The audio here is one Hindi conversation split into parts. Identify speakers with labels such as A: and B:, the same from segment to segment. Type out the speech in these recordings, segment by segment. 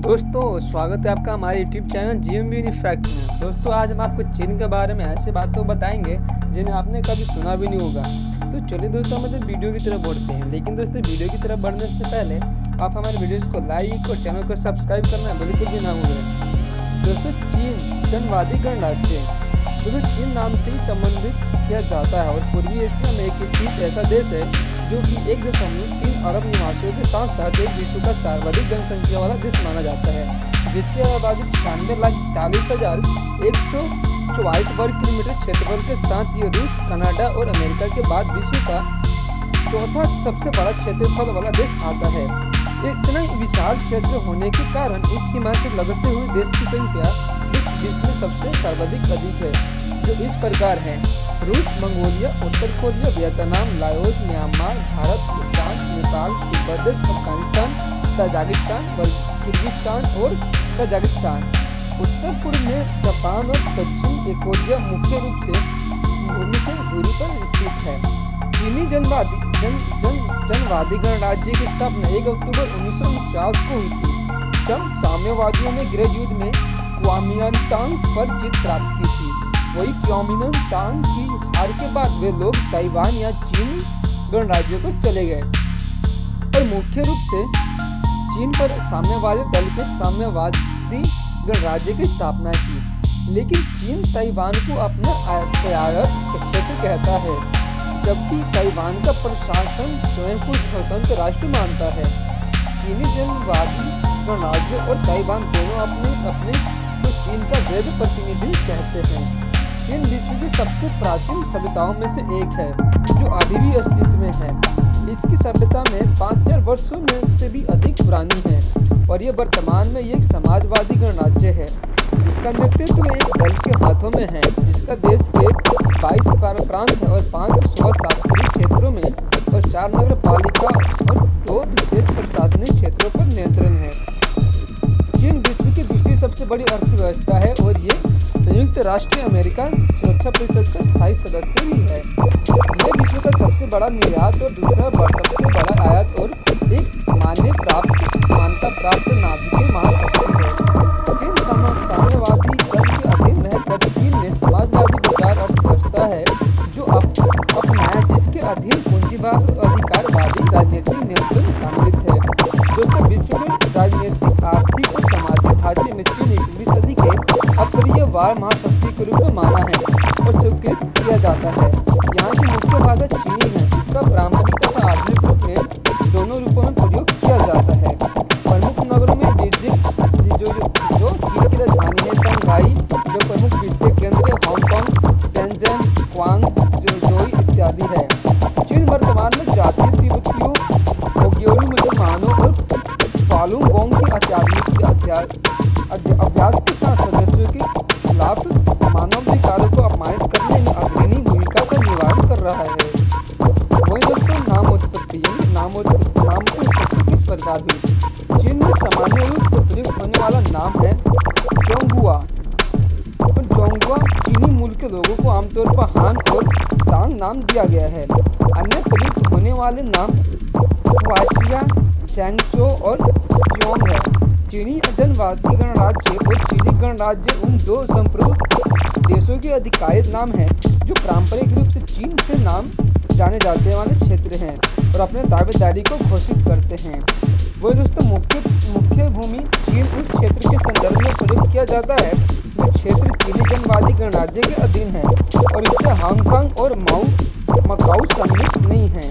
A: दोस्तों स्वागत है आपका हमारे YouTube चैनल GMB फैक्ट में। दोस्तों आज हम आपको चीन के बारे में ऐसे बातों बताएंगे जिन्हें आपने कभी सुना भी नहीं होगा। तो चलिए दोस्तों हम वीडियो की तरफ बढ़ते हैं। लेकिन दोस्तों वीडियो की तरफ बढ़ने से पहले आप हमारे वीडियोज़ को लाइक और चैनल को सब्सक्राइब करना बिल्कुल भी ना भूलें। दोस्तों चीन जनवादी गणराज्य, दोस्तों चीन नाम से ही संबंधित किया जाता है और पूर्वी एशिया में एक स्थित ऐसा देश है जो कि 1.3 अरब निवासियों के साथ साथ एक विश्व का सर्वाधिक जनसंख्या वाला देश माना जाता है, जिसकी आबादी 96,40,144 वर्ग किलोमीटर क्षेत्रफल के साथ ये रूस, कनाडा और अमेरिका के बाद विश्व का चौथा सबसे बड़ा क्षेत्रफल वाला देश आता है। इतना विशाल क्षेत्र होने के कारण इस सीमा से लगते हुए देश की संख्या इस विश्व में सबसे सर्वाधिक अधिक है, जो इस प्रकार है: रूस, मंगोलिया, उत्तर Korea, Vietnam, Laos, Myanmar, Bharat, Bhutan, Nepal, Tibet, Afghanistan, Tajikistan, Kyrgyzstan और कजाकिस्तान। उत्तर पूर्व में जापान और पश्चिम कोरिया मुख्य रूप से भूमि से दूरी पर स्थित है। चीनी जनवादी गणराज्य की स्थापना 1 अक्टूबर 1949 को हुई थी, जब साम्यवादियों ने गृह युद्ध में कुओमिंटांग पर जीत प्राप्त की थी। वही कुओमिंटांग की हार के बाद वे लोग ताइवान या चीन गणराज्य को चले गए और मुख्य रूप से चीन पर साम्यवादी दल के साम्यवादी गणराज्य की स्थापना की। लेकिन चीन ताइवान को अपना स्वायत्त क्षेत्र कहता है, जबकि ताइवान का प्रशासन स्वयं को स्वतंत्र राष्ट्र मानता है। चीनी जनवादी गणराज्य और ताइवान दोनों अपने को चीन का वैध प्रतिनिधि कहते हैं। चीन विश्व की सबसे प्राचीन सभ्यताओं में से एक है, जो अभी भी अस्तित्व में है। इसकी सभ्यता में 5000 वर्षों में से भी अधिक पुरानी है और ये वर्तमान में एक समाजवादी गणराज्य है, जिसका नेतृत्व एक दल के हाथों में है, जिसका देश के 22 प्रांत है और 5 स्वशासी क्षेत्रों में और 4 नगर पालिका और 2 विशेष प्रशासनिक क्षेत्रों पर नियंत्रण है। चीन विश्व की दूसरी सबसे बड़ी अर्थव्यवस्था है और ये संयुक्त राष्ट्र अमेरिका सुरक्षा परिषद का स्थायी सदस्य भी है। यह विश्व का सबसे बड़ा निर्यात और दूसरा सबसे बड़ा आयात और एक मान्यता प्राप्त नाभिकीय महाशक्ति है। चीन साम्यवादी दल के अधीन रहकर चीन ने समाजवादी विचार अर्थव्यवस्था है जो अपनाया, जिसके अधीन पूंजीवाद और अधिकारवादी राजनीतिक नियंत्रण सम्मिलित है। दोस्तों विश्व में राजनीतिक, आर्थिक और सामाजिक ढांचे में चीन 21वीं सदी के अप्रिय वार महाशक्ति के रूप में माना है और स्वीकृत किया जाता है। यहाँ की मुख्य भाषा चीनी है, जिसका पारंपरिक तथा आधुनिक रूप में दोनों रूपों में प्रयोग किया जाता है। प्रमुख नगरों में बीजिंग जो चीन की राजधानी है, शंघाई जो प्रमुख वित्तीय केंद्र है, हांगकांग, शेंजन, क्वांगजोई इत्यादि है। चीन वर्तमान में जातीय तिब्बतियों, उइघुर मुसलमानों और फालुन गोंग के अभ्यास के साथ सदस्यों के खिलाफ मानवाधिकारों को अपमानित करने में अग्रणी भूमिका का निर्वहन कर रहा है। वही दोस्तों नामोत्पत्ति किस प्रकार हुई? चीन में सामान्य रूप से प्रयुक्त होने वाला नाम है जोंगहुआ। जोंगहुआ चीनी मूल के लोगों को आमतौर पर हान और तांग नाम दिया गया है। अन्य प्रयुक्त होने वाले नाम ख्वाशिया, चैंगचो और सियोंग है। चीनी जनवादी गणराज्य और चीनी गणराज्य उन दो संप्रभु देशों के अधिकारित नाम हैं जो पारंपरिक रूप से चीन से नाम जाने जाने वाले क्षेत्र हैं और अपने दावेदारी को घोषित करते हैं। वो दोस्तों मुख्य भूमि चीन उस क्षेत्र के संदर्भ में प्रयोग किया जाता है जो क्षेत्र चीनी जनवादी गणराज्य के अधीन है और इससे हांगकांग और मकाऊ सम्मिलित नहीं है।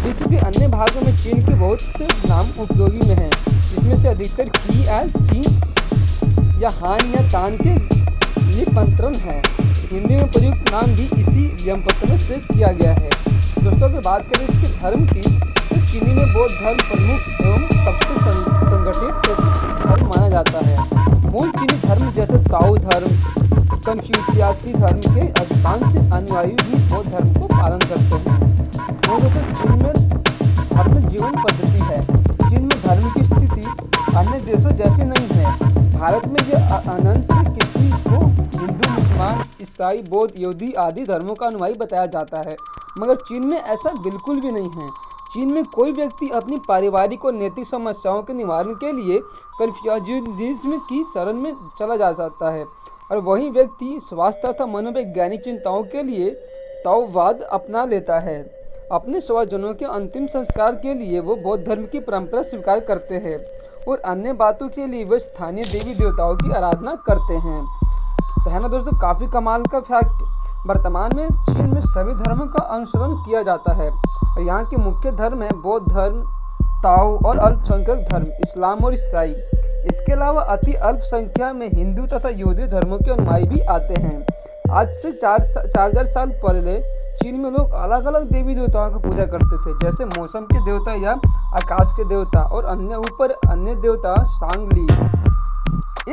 A: विश्व के अन्य भागों में चीन के बहुत से नाम उपयोगी में हैं, जिसमें से अधिकतर की चीन या हान या तान के लिपंतरण है। हिंदी में प्रयुक्त नाम भी इसी लिपंतरण से किया गया है। दोस्तों अगर बात करें इसके धर्म की, तो चीनी में बौद्ध धर्म प्रमुख एवं सबसे संगठित धर्म माना जाता है। मूल चीनी धर्म जैसे ताओ धर्म, कन्फ्यूशियासी धर्म के अधिकांश अनुयायी भी बौद्ध धर्म को पालन करते हैं। चीन में धर्म जीवन पद्धति है। चीन में धर्म की स्थिति अन्य देशों जैसी नहीं है। भारत में यह अनंत किसी को हिंदू, मुसलमान, ईसाई, बौद्ध, यहूदी आदि धर्मों का अनुयायी बताया जाता है, मगर चीन में ऐसा बिल्कुल भी नहीं है। चीन में कोई व्यक्ति अपनी पारिवारिक और नैतिक समस्याओं के निवारण के लिए कन्फ्यूशनिज्म की शरण में चला जा सकता है, और वही व्यक्ति स्वास्थ्य तथा मनोवैज्ञानिक चिंताओं के लिए ताओवाद अपना लेता है। अपने स्वजनों के अंतिम संस्कार के लिए वो बौद्ध धर्म की परंपरा स्वीकार करते हैं और अन्य बातों के लिए वे स्थानीय देवी देवताओं की आराधना करते हैं। तो है ना दोस्तों, काफ़ी कमाल का फैक्ट। वर्तमान में चीन में सभी धर्मों का अनुसरण किया जाता है और यहाँ के मुख्य धर्म है बौद्ध धर्म, ताओ और अल्पसंख्यक धर्म इस्लाम और ईसाई। इसके अलावा अति अल्प संख्या में हिंदू तथा यहूदी धर्मों के अनुयायी भी आते हैं। आज से 4000 साल पहले चीन में लोग अलग अलग देवी देवताओं की पूजा करते थे, जैसे मौसम के देवता या आकाश के देवता और अन्य देवता सांगली।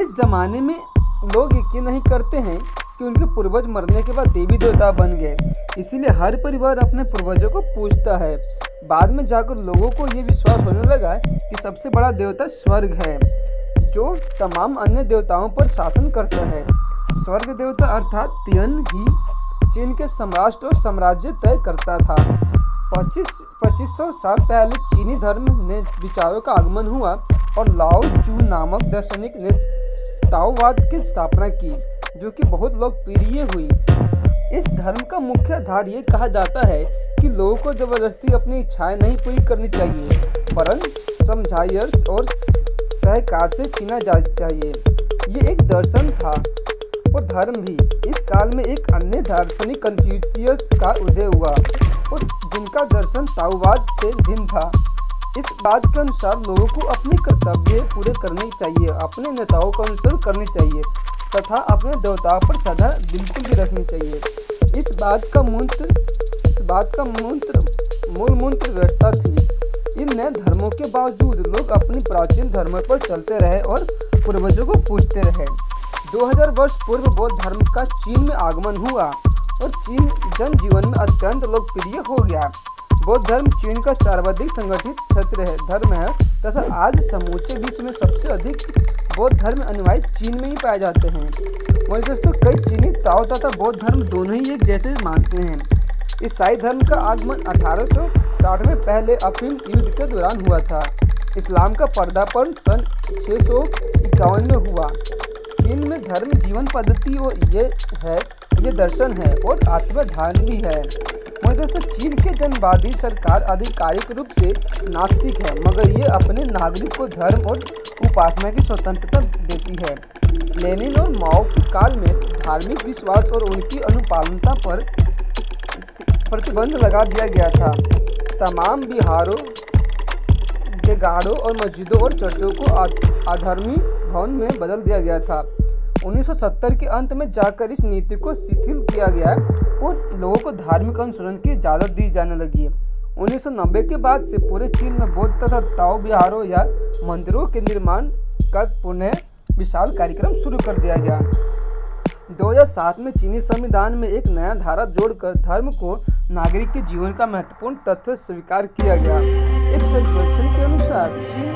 A: इस जमाने में लोग यकीन नहीं करते हैं कि उनके पूर्वज मरने के बाद देवी देवता बन गए, इसीलिए हर परिवार अपने पूर्वजों को पूजता है। बाद में जाकर लोगों को ये विश्वास होने लगा कि सबसे बड़ा देवता स्वर्ग है, जो तमाम अन्य देवताओं पर शासन करता है। स्वर्ग देवता अर्थात तियन ही चीन के सम्राट और साम्राज्य तय करता था। 2500 साल पहले चीनी धर्म ने विचारों का आगमन हुआ और लाओ चू नामक दार्शनिक ने ताओवाद की स्थापना की, जो कि बहुत लोकप्रिय हुई। इस धर्म का मुख्य आधार ये कहा जाता है कि लोगों को जबरदस्ती अपनी इच्छाएं नहीं पूरी करनी चाहिए, वरन समझाइश और सहकार से छीना जा चाहिए। ये एक दर्शन था और धर्म भी। इस काल में एक अन्य दार्शनिक कन्फ्यूशियस का उदय हुआ और जिनका दर्शन ताओवाद से भिन्न था। इस बात के अनुसार लोगों को अपने कर्तव्य पूरे करने चाहिए, अपने नेताओं का अनुसरण करनी चाहिए तथा अपने देवताओं पर श्रद्धा बिल्कुल भी रखनी चाहिए। इस बात का मूल मंत्र व्यवस्था थी। इन नए धर्मों के बावजूद लोग अपनी प्राचीन धर्मों पर चलते रहे और पूर्वजों को पूजते रहे। 2000 वर्ष पूर्व बौद्ध धर्म का चीन में आगमन हुआ और चीन जनजीवन में अत्यंत लोकप्रिय हो गया। बौद्ध धर्म चीन का सर्वाधिक संगठित क्षेत्र है धर्म है तथा आज समूचे विश्व में सबसे अधिक बौद्ध धर्म अनुयायी चीन में ही पाए जाते हैं। और दोस्तों, कई चीनी ताओ तथा बौद्ध धर्म दोनों ही एक जैसे मानते हैं। ईसाई धर्म का आगमन 1860 में पहले अफीम युद्ध के दौरान हुआ था। इस्लाम का पर्दापण सन 651 में हुआ। चीन में धर्म जीवन पद्धति और ये दर्शन है और आत्मध्यान भी है। और दोस्तों, चीन के जनवादी सरकार आधिकारिक रूप से नास्तिक है, मगर ये अपने नागरिक को धर्म और उपासना की स्वतंत्रता देती है। लेनिन और माओ के काल में धार्मिक विश्वास और उनकी अनुपालनता पर प्रतिबंध लगा दिया गया था। तमाम बिहारों, जगाड़ों और मस्जिदों और चर्चों को आधर्मी भवन में बदल दिया गया था। 1970 के अंत में जाकर इस नीति को शिथिल किया गया और लोगों को धार्मिक अनुसरण की इजाज़त दी जाने लगी। 1990 के बाद से पूरे चीन में बौद्ध तथा ताओ विहारों या मंदिरों के निर्माण का पुनः विशाल कार्यक्रम शुरू कर दिया गया। 2007 में चीनी संविधान में एक नया धारा जोड़कर धर्म को नागरिक के जीवन का महत्वपूर्ण तत्व स्वीकार किया गया। एक सर्वेक्षण के अनुसार चीन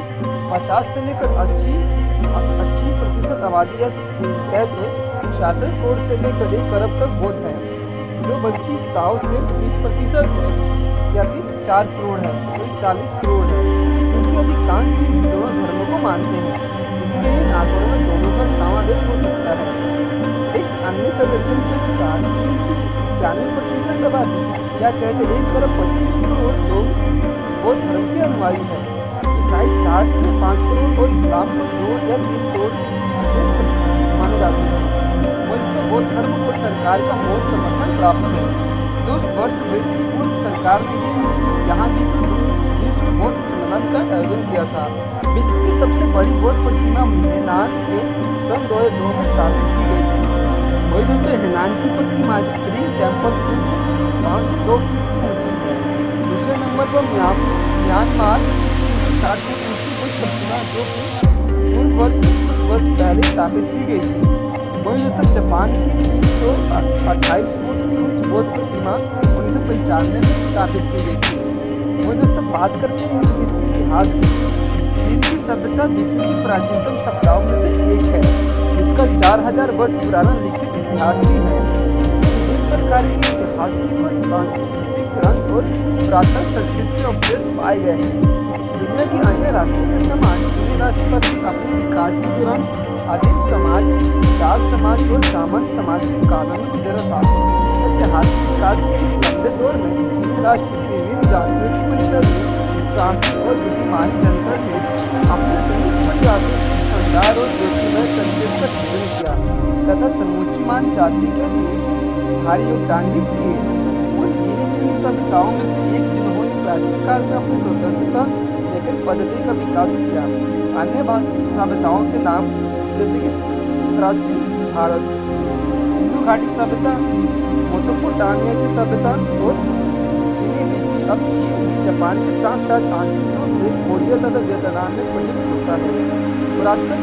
A: 50 से लेकर 80% आबादी या 66 करोड़ से लेकर 1 अरब तक बौद्ध है, जो बल्कि ताओ से 30% है या फिर 4 करोड़ है, कोई 40 करोड़ है, क्योंकि अधिकांश चीन दोनों धर्मों को मानते हैं। इसलिए इन आंकड़ों में दोनों का समावेश हो सकता है। एक अन्य सर्वेक्षण के अनुसार चीन की 91% आबादी या कहते 1 अरब 25 करोड़ लोग बौद्ध धर्म के अनुयायी हैं। ईसाई 4 से 5 करोड़ और इस्लाम को 2 या 3 करोड़ से माने जाते हैं और इसके बौद्ध धर्म को सरकार का बहुत समर्थन प्राप्त है। 2 वर्ष पूर्व सरकार ने यहाँ विश्व बौद्ध सम्मेलन का आयोजन किया था। विश्व की सबसे बड़ी बौद्ध प्रतिमा हेनान में सन 2002 में स्थापित की गई थी। वही दोस्तों, हेनान की प्रतिमा स्प्रिंग टेम्पल 502 फीट की ऊंची है। दूसरे नंबर पर म्यांमार 60 फीट ऊंची बौद्ध प्रतिमा, जो कि कुछ वर्ष पहले स्थापित की गई थी। वही दोस्तों, जापान की 328 फुट की ऊंची बौद्ध प्रतिमा 1995 में स्थापित की गई थी। वही दोस्तों, बात करते हैं इसके इतिहास की। चीन की सभ्यता विश्व की प्राचीनतम सभ्यताओं में से एक है, जिसका 4000 वर्ष पुराना लिखित इतिहास भी है। इस प्रकार की ऐतिहासिक और सांस्कृतिक ग्रंथ और पुरातन संस्कृति अवशेष पाए गए हैं। दुनिया के अन्य राष्ट्रीय समाज चीनी राष्ट्र पर अपने विकास के दौरान आदिम समाज, राज समाज और सामंत समाज के कारणों में गुजरा था। ऐतिहासिक विकास के इस लंबे दौर में चीनी राष्ट्र की विभिन्न जातियों की परिषद में शासक और बुद्धिमानी जनता ने अपने संयुक्त प्रयासों से शानदार और ज्योतिमय संदेश का सृजन किया तथा समूची मान जाति के लिए भारी योगदान भी किए। उन चीनी सभ्यताओं में से एक जिन्होंने प्राचीन काल में अपनी स्वतंत्रता लेकर पद्धति का विकास किया। अन्य सभ्यताओं के नाम जैसे कि प्राचीन भारत, सिंधु घाटी सभ्यता, मेसोपोटामिया की सभ्यता और चीनी लिपि अब चीन, जापान के साथ साथ आंशिक रूप से कोरिया तथा वियतनाम में प्रयुक्त होता है। पुरातन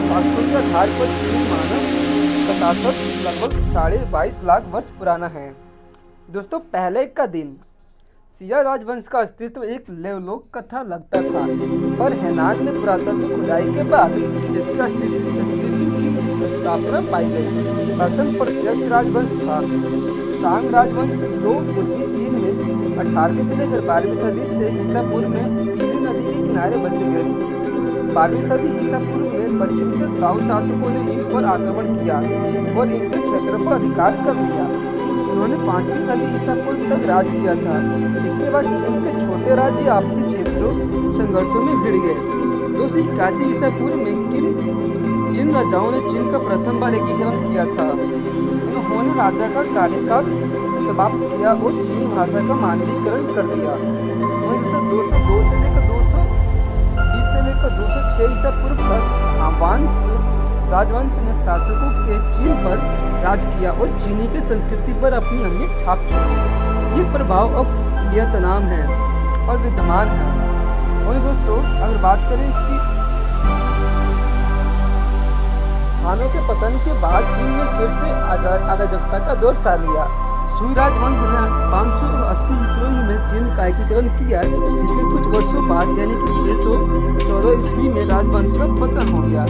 A: साक्ष्यों के आधार पर चीन मानव विकास लगभग 22.5 लाख वर्ष पुराना है। दोस्तों, पहले का दिन सिया राजवंश का अस्तित्व एक लेवलोक कथा लगता था, पर हेनान में पुरातत्व खुदाई के बाद इसके अस्तित्व की स्थापना पाई गई। प्रथम प्रत्यक्ष राजवंश था सांग राजवंश, जो पूर्वी चीन में 18वीं से लेकर 12वीं सदी से ईसा पूर्व में पीली नदी के किनारे बसे हुए थे। 12वीं सदी ईसा पूर्व में पश्चिम से ताऊ शासकों ने इन पर आक्रमण किया और इनके क्षेत्र पर अधिकार कर लिया। उन्होंने 5वीं सदी ईसा पूर्व तक राज किया था। इसके बाद चीन के छोटे राज्य आपसी क्षेत्रों संघर्षों में भिड़ गए। 281 ईसा पूर्व में जिन राजाओं ने चीन का प्रथम बार एकीकरण किया था, उन्होंने राजा का कार्यकाल समाप्त किया और चीनी भाषा का मानकीकरण कर दिया। 202 से लेकर 220 से लेकर 206 ईसा पूर्व तक हान राजवंश ने शासकों के चीन पर राज किया और चीनी के संस्कृति पर अपनी अमिट छाप छोड़ी। ये प्रभाव अब वियतनाम है और विद्यमान है। और दोस्तों, अगर बात करें इसकी हानों के पतन के बाद चीन ने फिर से अराजकता का दौर फैल लिया। सुई राजवंश ने 580 ईस्वी में चीन का एकीकरण किया, जिसके कुछ वर्षों बाद यानी कि 614 ईस्वी में राजवंश का पतन हो गया।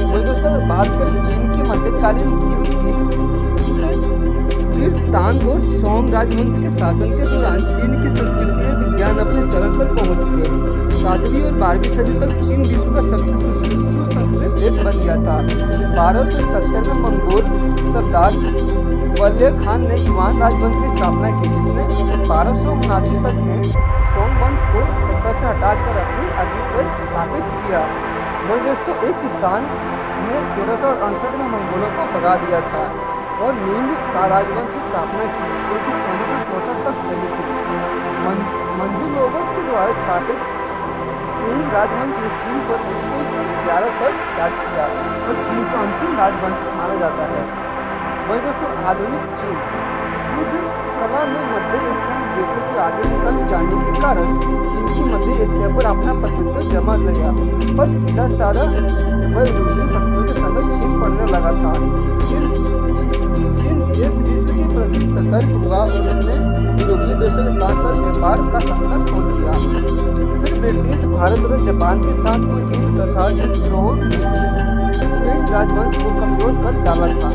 A: और दोस्तों, बात करें चीन की मध्यकालीन युग की, फिर तांग और सोंग राजवंश के शासन के दौरान चीन की संस्कृति और विज्ञान अपने चरम पर पहुंच गए। 7वीं और 12वीं सदी तक चीन विश्व का सबसे सुसंस्कृत देश बन गया था। 1277 में मंगोल सरदार वल्लय खान ने युआन राजवंश की स्थापना की, जिसने 1279 तक में सोंग वंश को सत्ता से हटाकर अपनी आधिपत्य स्थापित किया। और दोस्तों, एक किसान ने 1368 में मंगोलों को भगा दिया था और मिंग राजवंश की स्थापना की, जो कि 1664 तक चली थी। मंजू लोगों के द्वारा स्थापित स्क्विंग राजवंश ने चीन पर 1911 तक राज किया और चीन का अंतिम राजवंश माना जाता है। वही दोस्तों, आधुनिक चीन युद्ध कला में मध्य एशियाई देशों से आगे निकल जाने के कारण चीन की मध्य एशिया पर अपना प्रतिनिधित्व जमा लिया, पर सीधा साधा वह यूरोपीय शक्तियों के संग चीन पड़ने लगा था। चीन शेष विश्व के प्रति सतर्क हुआ और उसने यूरोपीय देशों के साथ साथ व्यापार का रास्ता खोल दिया। फिर ब्रिटिश भारत और जापान के साथ हुए युद्ध तथा विद्रोह ने राजवंश को कमजोर कर डाला था।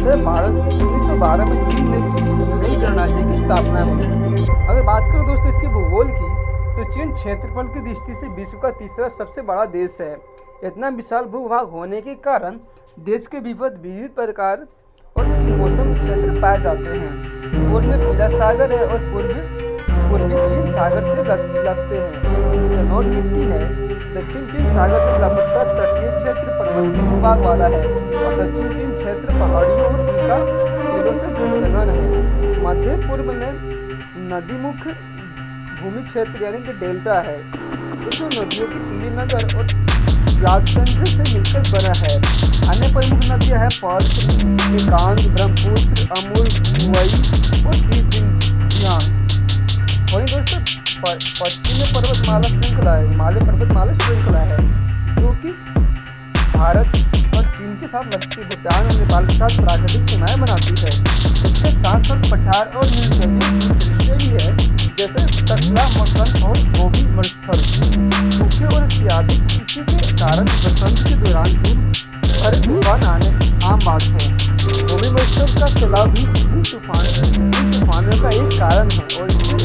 A: 1912 में चीन में नई गणराज्य की स्थापना हुई। अगर बात करें दोस्तों इसके भूगोल की, तो चीन क्षेत्रफल की दृष्टि से विश्व का तीसरा सबसे बड़ा देश है। इतना विशाल भूभाग होने के कारण देश के विविध प्रकार और मौसम क्षेत्र पाए जाते हैं। पूर्व में पीला सागर है और पूर्वी चीन सागर से लगते हैं। जलोढ़ मिट्टी है। दक्षिण चीन सागर से लपटता तटीय क्षेत्र पर्वतीय भूभाग वाला है और दक्षिण चीन क्षेत्र पहाड़ियों और टीका टीलों से जलसघन है। मध्य पूर्व में नदीमुख भूमि क्षेत्र यानी कि डेल्टा है, जो नदियों की पीली नगर और व्यागतंज से मिलकर बना है। अन्य प्रमुख नदियां हैं पर्स, मेकांग, ब्रह्मपुत्र, अमूर, हुई और सिंजियांग। वहीं दोस्तों, पश्चिम में पर्वतमाला श्रृंखला है, हिमालय पर्वतमाला श्रृंखला है, जो कि भारत और चीन के साथ लगती भूटान और नेपाल के साथ प्राकृतिक सीमाएं बनाती है। इसके साथ साथ पठार और निर्जलीय दृश्य भी है, जैसे टकला, मक्कन और गोभी मरुस्थल। सूखे और इत्यादि कृषि के कारण बसंत के दौरान तूफान आने आम बात है। भूमि महोत्सव का फैलाव भी तूफानों का एक कारण है और इससे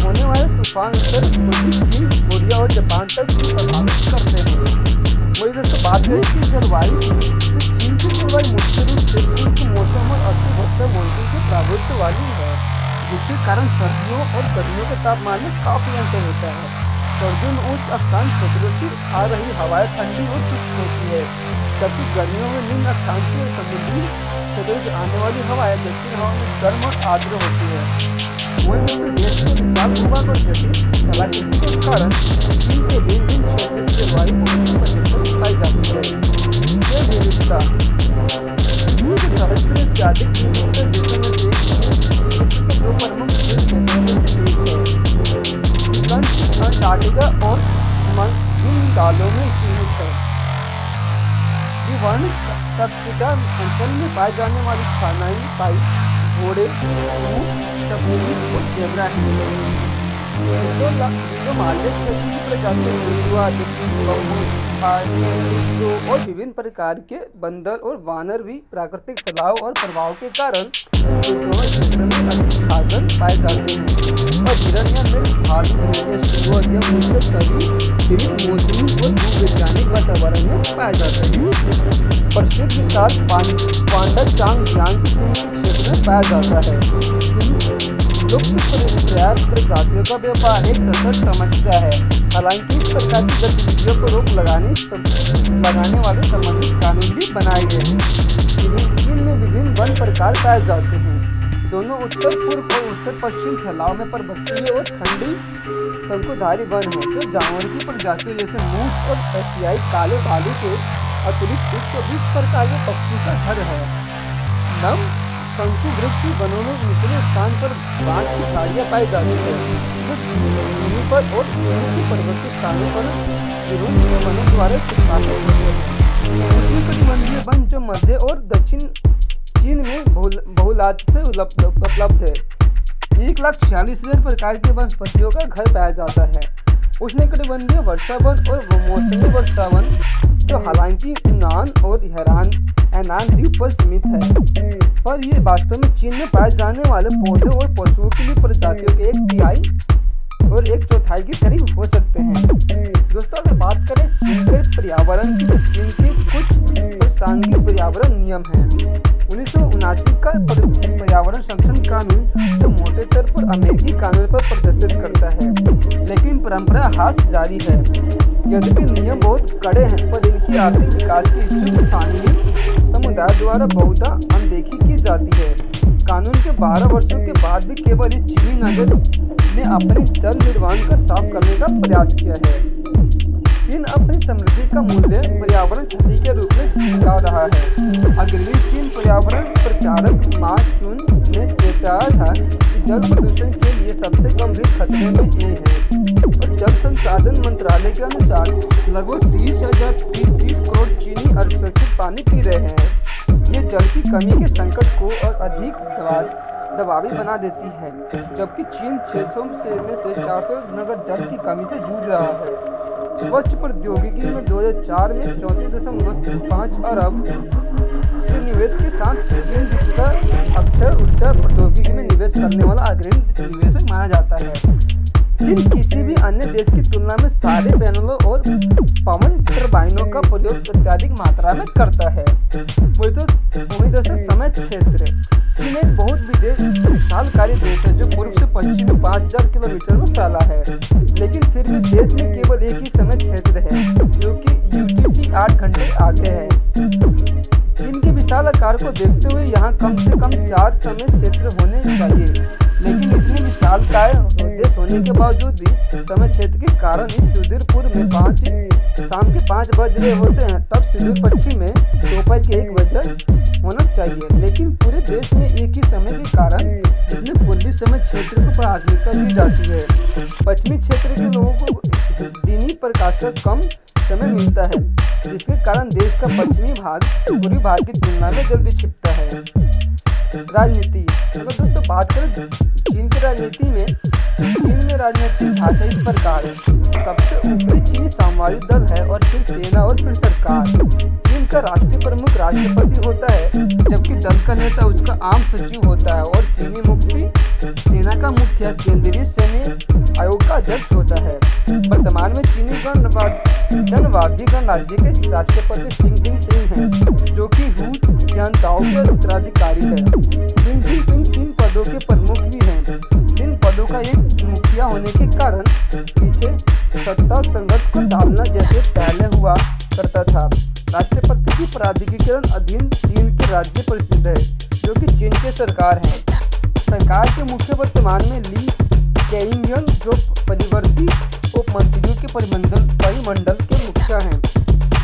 A: होने वाले तूफान उत्तर पूर्वी चीन, कोरिया और जापान तक भी प्रभावित करते हैं। वही दोस्तों बात करें इसकी जलवायु की, तो चीन की जलवायु मुख्य रूप से शुष्क मौसम और अति वर्षा मानसून के प्रभुत्व वाली है, जिसके कारण सर्दियों और गर्मियों के तापमान में काफी अंतर होता है। सर्दियों में उच्च अक्षांश क्षेत्रों से आ रही हवाएं ठंडी और शुष्क होती है, जबकि गर्मियों में निम्न अक्षांशीय और समुद्री क्षेत्रों से आने वाली हवाएं दक्षिण हवा में गर्म और आर्द्र होती है। वहीं में देश के विशाल भूभाग और जटिल कलाकृति के कारण चीन के भिन्न क्षेत्रों की जलवायु बहुत पाई जाती है। यह विविधता इत्यादि उत्तर देशों में से विश्व के 2 प्रमुख क्षेत्रों में से एक है। अंटार्कटिका और हिमदालों में स्थित है। अंटार्कटिका अंचल में पाए जाने वाली स्थानीय पाई घोड़े, तपेदी और जेब्रा है। हिमालय क्षेत्र की प्रजातियां और विभिन्न प्रकार के बंदर और वानर भी प्राकृतिक फैलाव और प्रभाव के कारण क्षेत्र में अधिक साधन पाए जाते हैं और हिरण्य में भालू सभी विभिन्न मौसमी और भूवैज्ञानिक वातावरण में पाए जाते हैं। प्रसिद्ध विशाल पांडा चांगयांग क्षेत्र में पाया जाता है। लुप्त प्रजातियों का व्यापार एक सतत समस्या है। हालांकि इस प्रकार की गतिविधियों को रोक लगाने वाले संबंधित कानून भी बनाए गए हैं। चीन में विभिन्न वन प्रकार पाए जाते हैं। दोनों उत्तर पूर्व और उत्तर पश्चिम फैलाव में पर्वतीय और ठंडी शंकुधारी वन है, जो जानवर की प्रजातियों जैसे मूस और एशियाई काले भालू के अतिरिक्त 120 प्रकार के पक्षियों का घर है। नम शंकु वृक्ष वनों में निचले स्थान पर बांस की झाड़ियां पाई जाती है, जो भूमि पर और के पर्वतीय स्थानों पर वनों द्वारा स्थापित होते हैं। उष्णकटिबंधीय वन जो मध्य और दक्षिण चीन में बहुलात से उपलब्ध है। 1,46,000 प्रकार के वनस्पतियों का घर पाया जाता है। उष्णकटिबंधीय वर्षा वन और मौसमी वर्षा वन जो हालांकि यूनान और हैनान द्वीप पर सीमित है, पर ये वास्तव में चीन में पाए जाने वाले पौधों और पशुओं की भी प्रजातियों के 1/3 और 1/4 के करीब हो सकते हैं। दोस्तों अगर बात करें चीन के पर्यावरण की, तो चीन के कुछ प्रासंगिक पर्यावरण नियम हैं। 1979 का पर्यावरण संरक्षण कानून जो मोटे तौर पर अमेरिकी कानून पर प्रदर्शित करता है, लेकिन परंपरा हास जारी है। यद्यपि नियम बहुत कड़े हैं, पर इनकी आर्थिक विकास के इच्छुक स्थानीय समुदाय द्वारा बहुधा अनदेखी की जाती है। कानून के 12 वर्षों के बाद भी केवल इस चीनी नगर ने अपने जल निर्वाहन का साफ करने का प्रयास किया है। चीन अपनी समृद्धि का मूल्य पर्यावरण क्षति के रूप में चुका रहा है। अग्रणी चीन पर्यावरण प्रचारक मा चुन ने चेताया था कि जल प्रदूषण के लिए सबसे गंभीर खतरे में ये है, और जल संसाधन मंत्रालय के अनुसार लगभग 30 करोड़ चीनी असुरक्षित पानी पी रहे हैं। ये जल की कमी के संकट को और अधिक दबावी बना देती है, जबकि चीन 600 में से 400 नगर जल की कमी से जूझ रहा है। स्वच्छ प्रौद्योगिकी में 2004 में 34.5 अरब के निवेश के साथ चीन विश्व का अक्षय ऊर्जा प्रौद्योगिकी में निवेश करने वाला अग्रणी निवेशक माना जाता है। चीन किसी भी अन्य देश की तुलना में सारे पैनलों और पवन टर्बाइनों का प्रयोग अत्यधिक मात्रा में करता है। दोस्तों समय क्षेत्र, चीन एक बहुत विशालकारी देश है जो पूर्व से पश्चिम में 5000 किलोमीटर में फैला है, लेकिन फिर भी देश में केवल एक ही समय क्षेत्र है, जो कि UTC 8 घंटे आगे है। चीन के विशाल आकार को देखते हुए यहाँ कम से कम 4 समय क्षेत्र होने चाहिए, लेकिन इतने विशालकाय देश होने के बावजूद भी समय क्षेत्र के कारण इस सुदूर पूर्व में शाम के 5 बज रहे होते हैं, तब सुदूर पश्चिम में दोपहर के 1 बजे होना चाहिए। लेकिन पूरे देश में एक ही समय के कारण इसमें पूर्वी समय क्षेत्र को प्राथमिकता दी जाती है। पश्चिमी क्षेत्र के लोगों को दिनी प्रकाश का कम समय मिलता है, जिसके कारण देश का पश्चिमी भाग पूर्वी भाग की तुलना में जल्दी छिपता है। राजनीति, अगर दोस्तों बात करें चीन की राजनीति में, चीन में राजनीतिक ढांचा इस प्रकार है। सबसे ऊपरी चीनी सामरिक दल है और फिर सेना और फिर सरकार। चीन का राष्ट्रीय प्रमुख राष्ट्रपति होता है, जबकि दल का नेता उसका आम सचिव होता है और चीनी मुक्ति सेना का मुखिया केंद्रीय सैन्य आयोग का अध्यक्ष होता है। वर्तमान में चीनी जनवादी गणराज्य के राष्ट्रपति शी जिनपिंग हैं, जो कि हू जनताओं के उत्तराधिकारी है। शी जिनपिंग 3 पदों के प्रमुख भी हैं। इन पदों का एक मुखिया होने के कारण पीछे सत्ता संघर्ष को टालना जैसे पहले हुआ करता था। राष्ट्रपति की प्राधिकरण अधीन चीन के राज्य परिषद है, जो कि चीन के सरकार है। सरकार के मुख्य वर्तमान में ली केइंग, जो परिवर्तित उप मंत्रियों के परिमंडल के मुखिया हैं,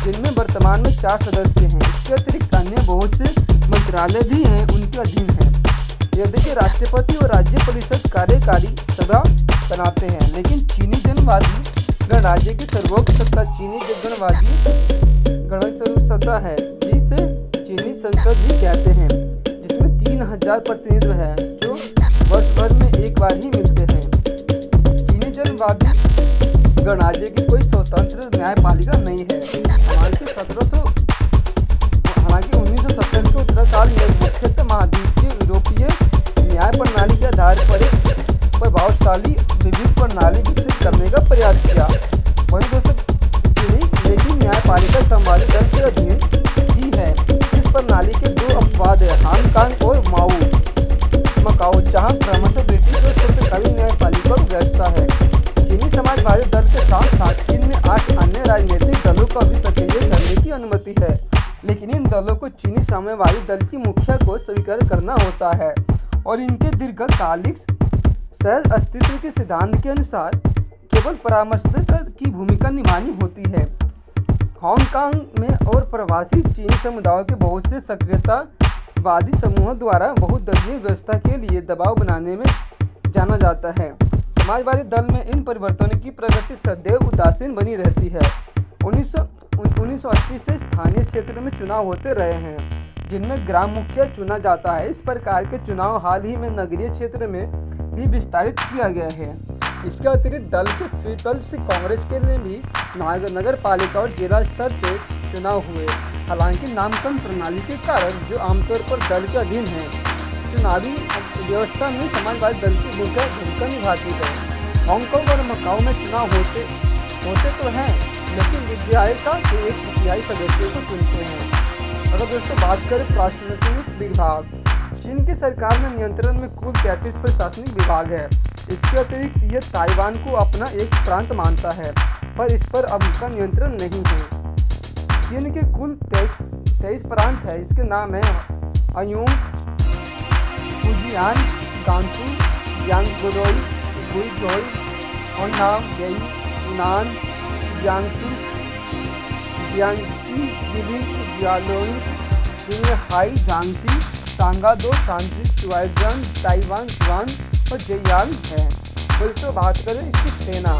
A: जिनमें वर्तमान में 4 सदस्य हैं। इसके अतिरिक्त अन्य बहुत से मंत्रालय भी हैं उनके अधीन हैं। यदि के राष्ट्रपति और राज्य परिषद कार्यकारी सभा बनाते हैं, लेकिन चीनी जनवादी गणराज्य की सर्वोच्च सत्ता चीनी गणराज्य सत्ता है, जिसे चीनी संसद भी कहते हैं, जिसमें 3000 प्रतिनिधि हैं, जो वर्ष भर में एक बार ही मिलते हैं। चीनी जनवादी गणराज्य की कोई स्वतंत्र न्यायपालिका नहीं है। हालांकि 1970 के उत्तरकाल में मुख्यतः महाद्वीपीय यूरोपीय न्याय प्रणाली के आधार पर एक प्रभावशाली विविध प्रणाली विकसित करने का प्रयास किया। वहीं दोस्तों चीनी लेकिन न्यायपालिका सामरिक दल के अधीन ही है। इस प्रणाली के 2 अपवाद है, हांगकांग और मकाओ, जहाँ क्रमशः ब्रिटिश और पुर्तगाली न्यायपालिका व्यवस्था है। चीनी समाजवादी दल के साथ साथ चीन में 8 अन्य राजनीतिक दलों को भी सक्रिय करने की अनुमति है, लेकिन इन दलों को चीनी साम्यवादी दल की मुखिया को स्वीकार करना होता है और इनके दीर्घकालिक सहज अस्तित्व के सिद्धांत के अनुसार केवल परामर्शदाता की भूमिका निभानी होती है। हांगकांग में और प्रवासी चीनी समुदायों के बहुत से सक्रियतावादी समूहों द्वारा बहुदलीय व्यवस्था के लिए दबाव बनाने में जाना जाता है। समाजवादी दल में इन परिवर्तनों की प्रगति सदैव उदासीन बनी रहती है। 1980 से स्थानीय क्षेत्र में चुनाव होते रहे हैं, जिनमें ग्राम मुखिया चुना जाता है। इस प्रकार के चुनाव हाल ही में नगरीय क्षेत्र में भी विस्तारित किया गया है। इसके अतिरिक्त दल से कांग्रेस के लिए भी नगर पालिका और जिला स्तर से चुनाव हुए। हालांकि नामकरण प्रणाली के कारण, जो आमतौर पर दल के अधीन है, चुनावी व्यवस्था में समाजवादी दल की भूमिका निभाती है। हांगकांग और मकाओ में चुनाव होते तो हैं, लेकिन विधायिका के एक तिहाई सदस्यों को चुनते हैं। अगर दोस्तों बात करें प्रशासनिक विभाग, चीन की सरकार में नियंत्रण में कुल 33 प्रशासनिक विभाग है। इसके अतिरिक्त यह ताइवान को अपना एक प्रांत मानता है, पर इस पर अब उसका नियंत्रण नहीं है। चीन के कुल 23 प्रांत है। इसके नाम है अयोंग, फुजियान, गांसू, यांगदोई, गुइजोई, होनांग, यूनान, Jiangxi, जिलिंग, जियालोंग, Qinghai, Jhansi, सांगादो, Shanxi, शुआइज़ान, Taiwan, जुआन और जेयांग है। दोस्तों बात करें इसकी सेना,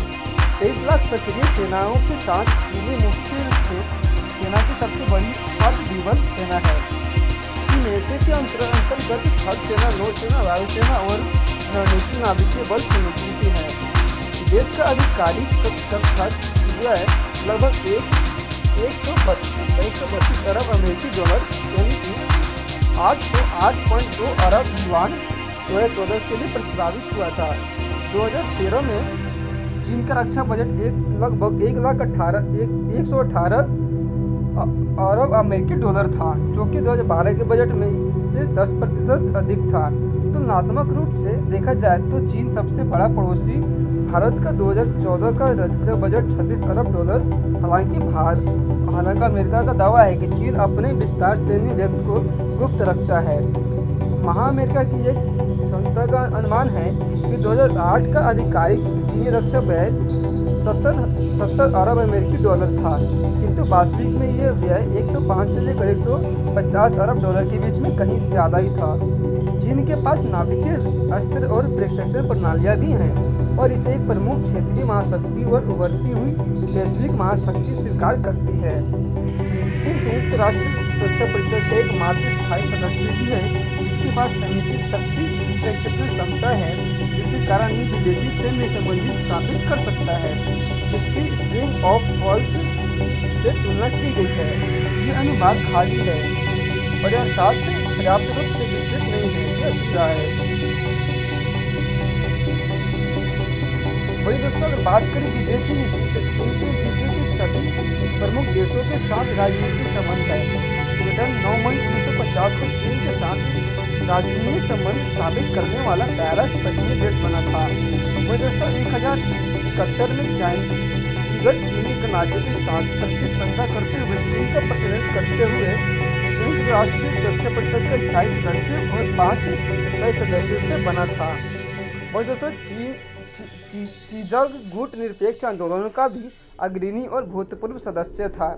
A: 23 लाख सक्रिय सेनाओं के साथ चीनी मुख्य रूप से सेना की सबसे बड़ी अर्धद्विबल सेना है। चीन एशिया के अंतर्गत थल सेना, नौसेना, वायुसेना और रणनीतिक नाविकीय बल समिति है। देश का आधिकारिक खर्च जो है लगभग 132 अरब अमेरिकी डॉलर, यानी कि 808.2 अरब युआन 2014 के लिए प्रस्तावित हुआ था। 2013 में चीन का रक्षा बजट लगभग 118 अरब अमेरिकी डॉलर था, जो कि 2012 के बजट में से 10% अधिक था। तुलनात्मक रूप से देखा जाए तो चीन सबसे बड़ा पड़ोसी भारत का 2014 का रक्षा बजट 36 अरब डॉलर। हालांकि अमेरिका का दावा है कि चीन अपने विस्तार सैन्य व्यक्त को गुप्त रखता है। अमेरिका की एक संस्था का अनुमान है कि 2008 का आधिकारिक चीनी रक्षा व्यय 70 अरब अमेरिकी डॉलर था, किंतु वास्तविक में यह व्यय 105 से लेकर 150 अरब डॉलर के बीच में कहीं ज़्यादा ही था। चीन के पास नाविकीय अस्त्र और प्रशिक्षण प्रणालियाँ भी हैं और इसे एक प्रमुख क्षेत्रीय महाशक्ति और उभरती हुई वैश्विक महाशक्ति स्वीकार करती है। चीन संयुक्त राष्ट्र सुरक्षा परिषद का एक मात्र स्थायी सदस्य भी है, जिसके पास सैनिक शक्ति प्रक्षेपण क्षमता है, जिसे कारण ही विदेशी सैन्य संबंधी स्थापित कर सकता है, जिसकी स्ट्रिंग ऑफ फॉल्स से तुलना की गई है। यह अनुभाग खाली है और अर्थात पर्याप्त रूप से विस्तृत नहीं है, यह अभिप्राय है। वही दोस्तों, अगर बात करें विदेशी नीति तो चीन के विश्व के सभी प्रमुख देशों के साथ राजनीतिक संबंध है। स्वीडन 9 मई 1950 को चीन के साथ राजनीतिक संबंध स्थापित करने वाला पहला पश्चिमी देश बना था। वही दोस्तों, 1071 में चीनी गणराज्य की प्रतिस्पर्धा करते हुए चीन का प्रतिनिधित्व करते हुए संयुक्त राष्ट्र सुरक्षा परिषद का स्थायी सदस्य और 5 स्थायी सदस्यों से बना था। वही दोस्तों, चीजग गुट निरपेक्ष आंदोलन का भी अग्रणी और भूतपूर्व सदस्य था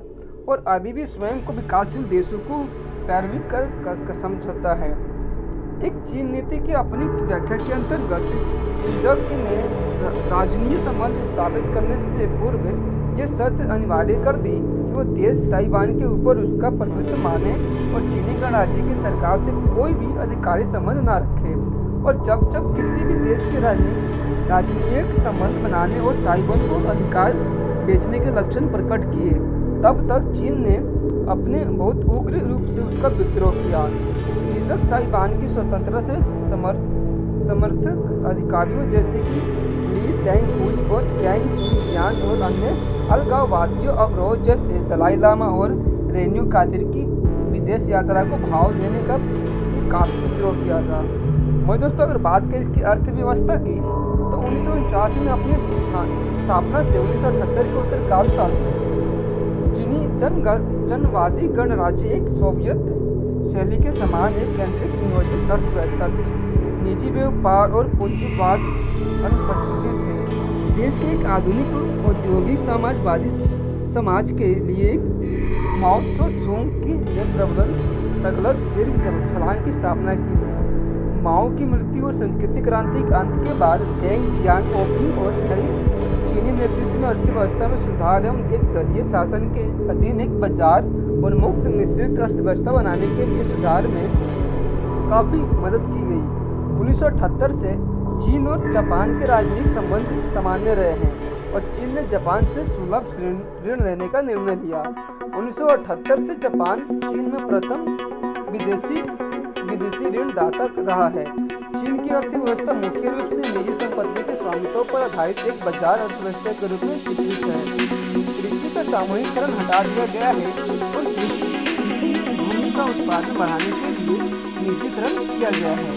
A: और अभी भी स्वयं को विकासशील देशों को पैरवी कर समझता है। एक चीन नीति की अपनी व्याख्या के अंतर्गत चीजग ने राजनीतिक संबंध स्थापित करने से पूर्व यह शर्त अनिवार्य कर दी कि वो देश ताइवान के ऊपर उसका प्रभुत्व माने और चीनी गणराज्य की सरकार से कोई भी अधिकारी संबंध न रखे। और जब किसी भी देश के राजनीतिक संबंध बनाने और ताइवान को अधिकार बेचने के लक्षण प्रकट किए, तब तक चीन ने अपने बहुत उग्र रूप से उसका विद्रोह किया। चीजक ताइवान की स्वतंत्रता से समर्थक अधिकारियों जैसे कि ली तेंगहुई और चैंग शुइयान और अन्य अलगाववादियों अग्रवाद जैसे दलाई लामा और रेन्यू कादिर की विदेश यात्रा को भाव देने का काफी विद्रोह किया था। वही दोस्तों, अगर बात करें इसकी अर्थव्यवस्था की तो 1949 में अपनी स्थापना से 1978 के उत्तरकाल तक चीनी जनवादी गणराज्य एक सोवियत शैली के समान एक केंद्रित नियोजित अर्थव्यवस्था थी। निजी व्यापार और पूंजीवाद अनुपस्थित थे। देश के एक आधुनिक औद्योगिक समाजवादी समाज के लिए माओ त्से-तुंग की प्रबल दीर्घ छलांग की स्थापना की थी। माओ की मृत्यु और सांस्कृतिक क्रांति के अंत के बाद डेंग जियाओपिंग और नई चीनी नेतृत्व में अर्थव्यवस्था में सुधार एवं एक दलीय शासन के अधीन एक बाजार और मुक्त मिश्रित अर्थव्यवस्था बनाने के लिए सुधार में काफ़ी मदद की गई। 1978 से चीन और जापान के राजनीतिक संबंध सामान्य रहे हैं और चीन ने जापान से सुलभ ऋण लेने का निर्णय लिया। 1978 से जापान चीन में प्रथम विदेशी ऋणदाता रहा है। चीन की अर्थव्यवस्था मुख्य रूप से निजी संपत्ति के स्वामित्व पर आधारित एक बाजार अर्थव्यवस्था के रूप में चित्रित है। कृषि का सामूहिकरण हटा दिया गया है और भूमि का उत्पादन बढ़ाने के लिए निजीकरण किया गया है।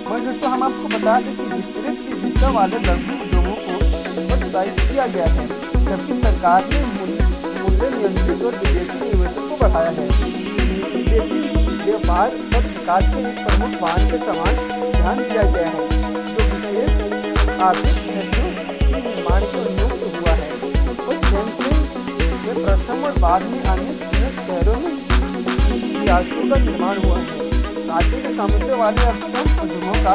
A: और दोस्तों, हम आपको बता दें कि विस्तृत विविधता वाले लघु उद्योगों को प्रोत्साहित किया गया है, जबकि सरकार ने मूल्य नियंत्रित और विदेशी निवेशों को बढ़ाया है। विदेशी व्यापार और विकास के एक प्रमुख वाहन के समान ध्यान दिया गया है, जो विशेष आर्थिक क्षेत्रों के निर्माण के उन्मुख हुआ है। और शैनशिन में प्रथम और बाद में अन्य शहरों में रियासतों का निर्माण हुआ है। राज्य के सामर्थ्य वाले उद्योगों का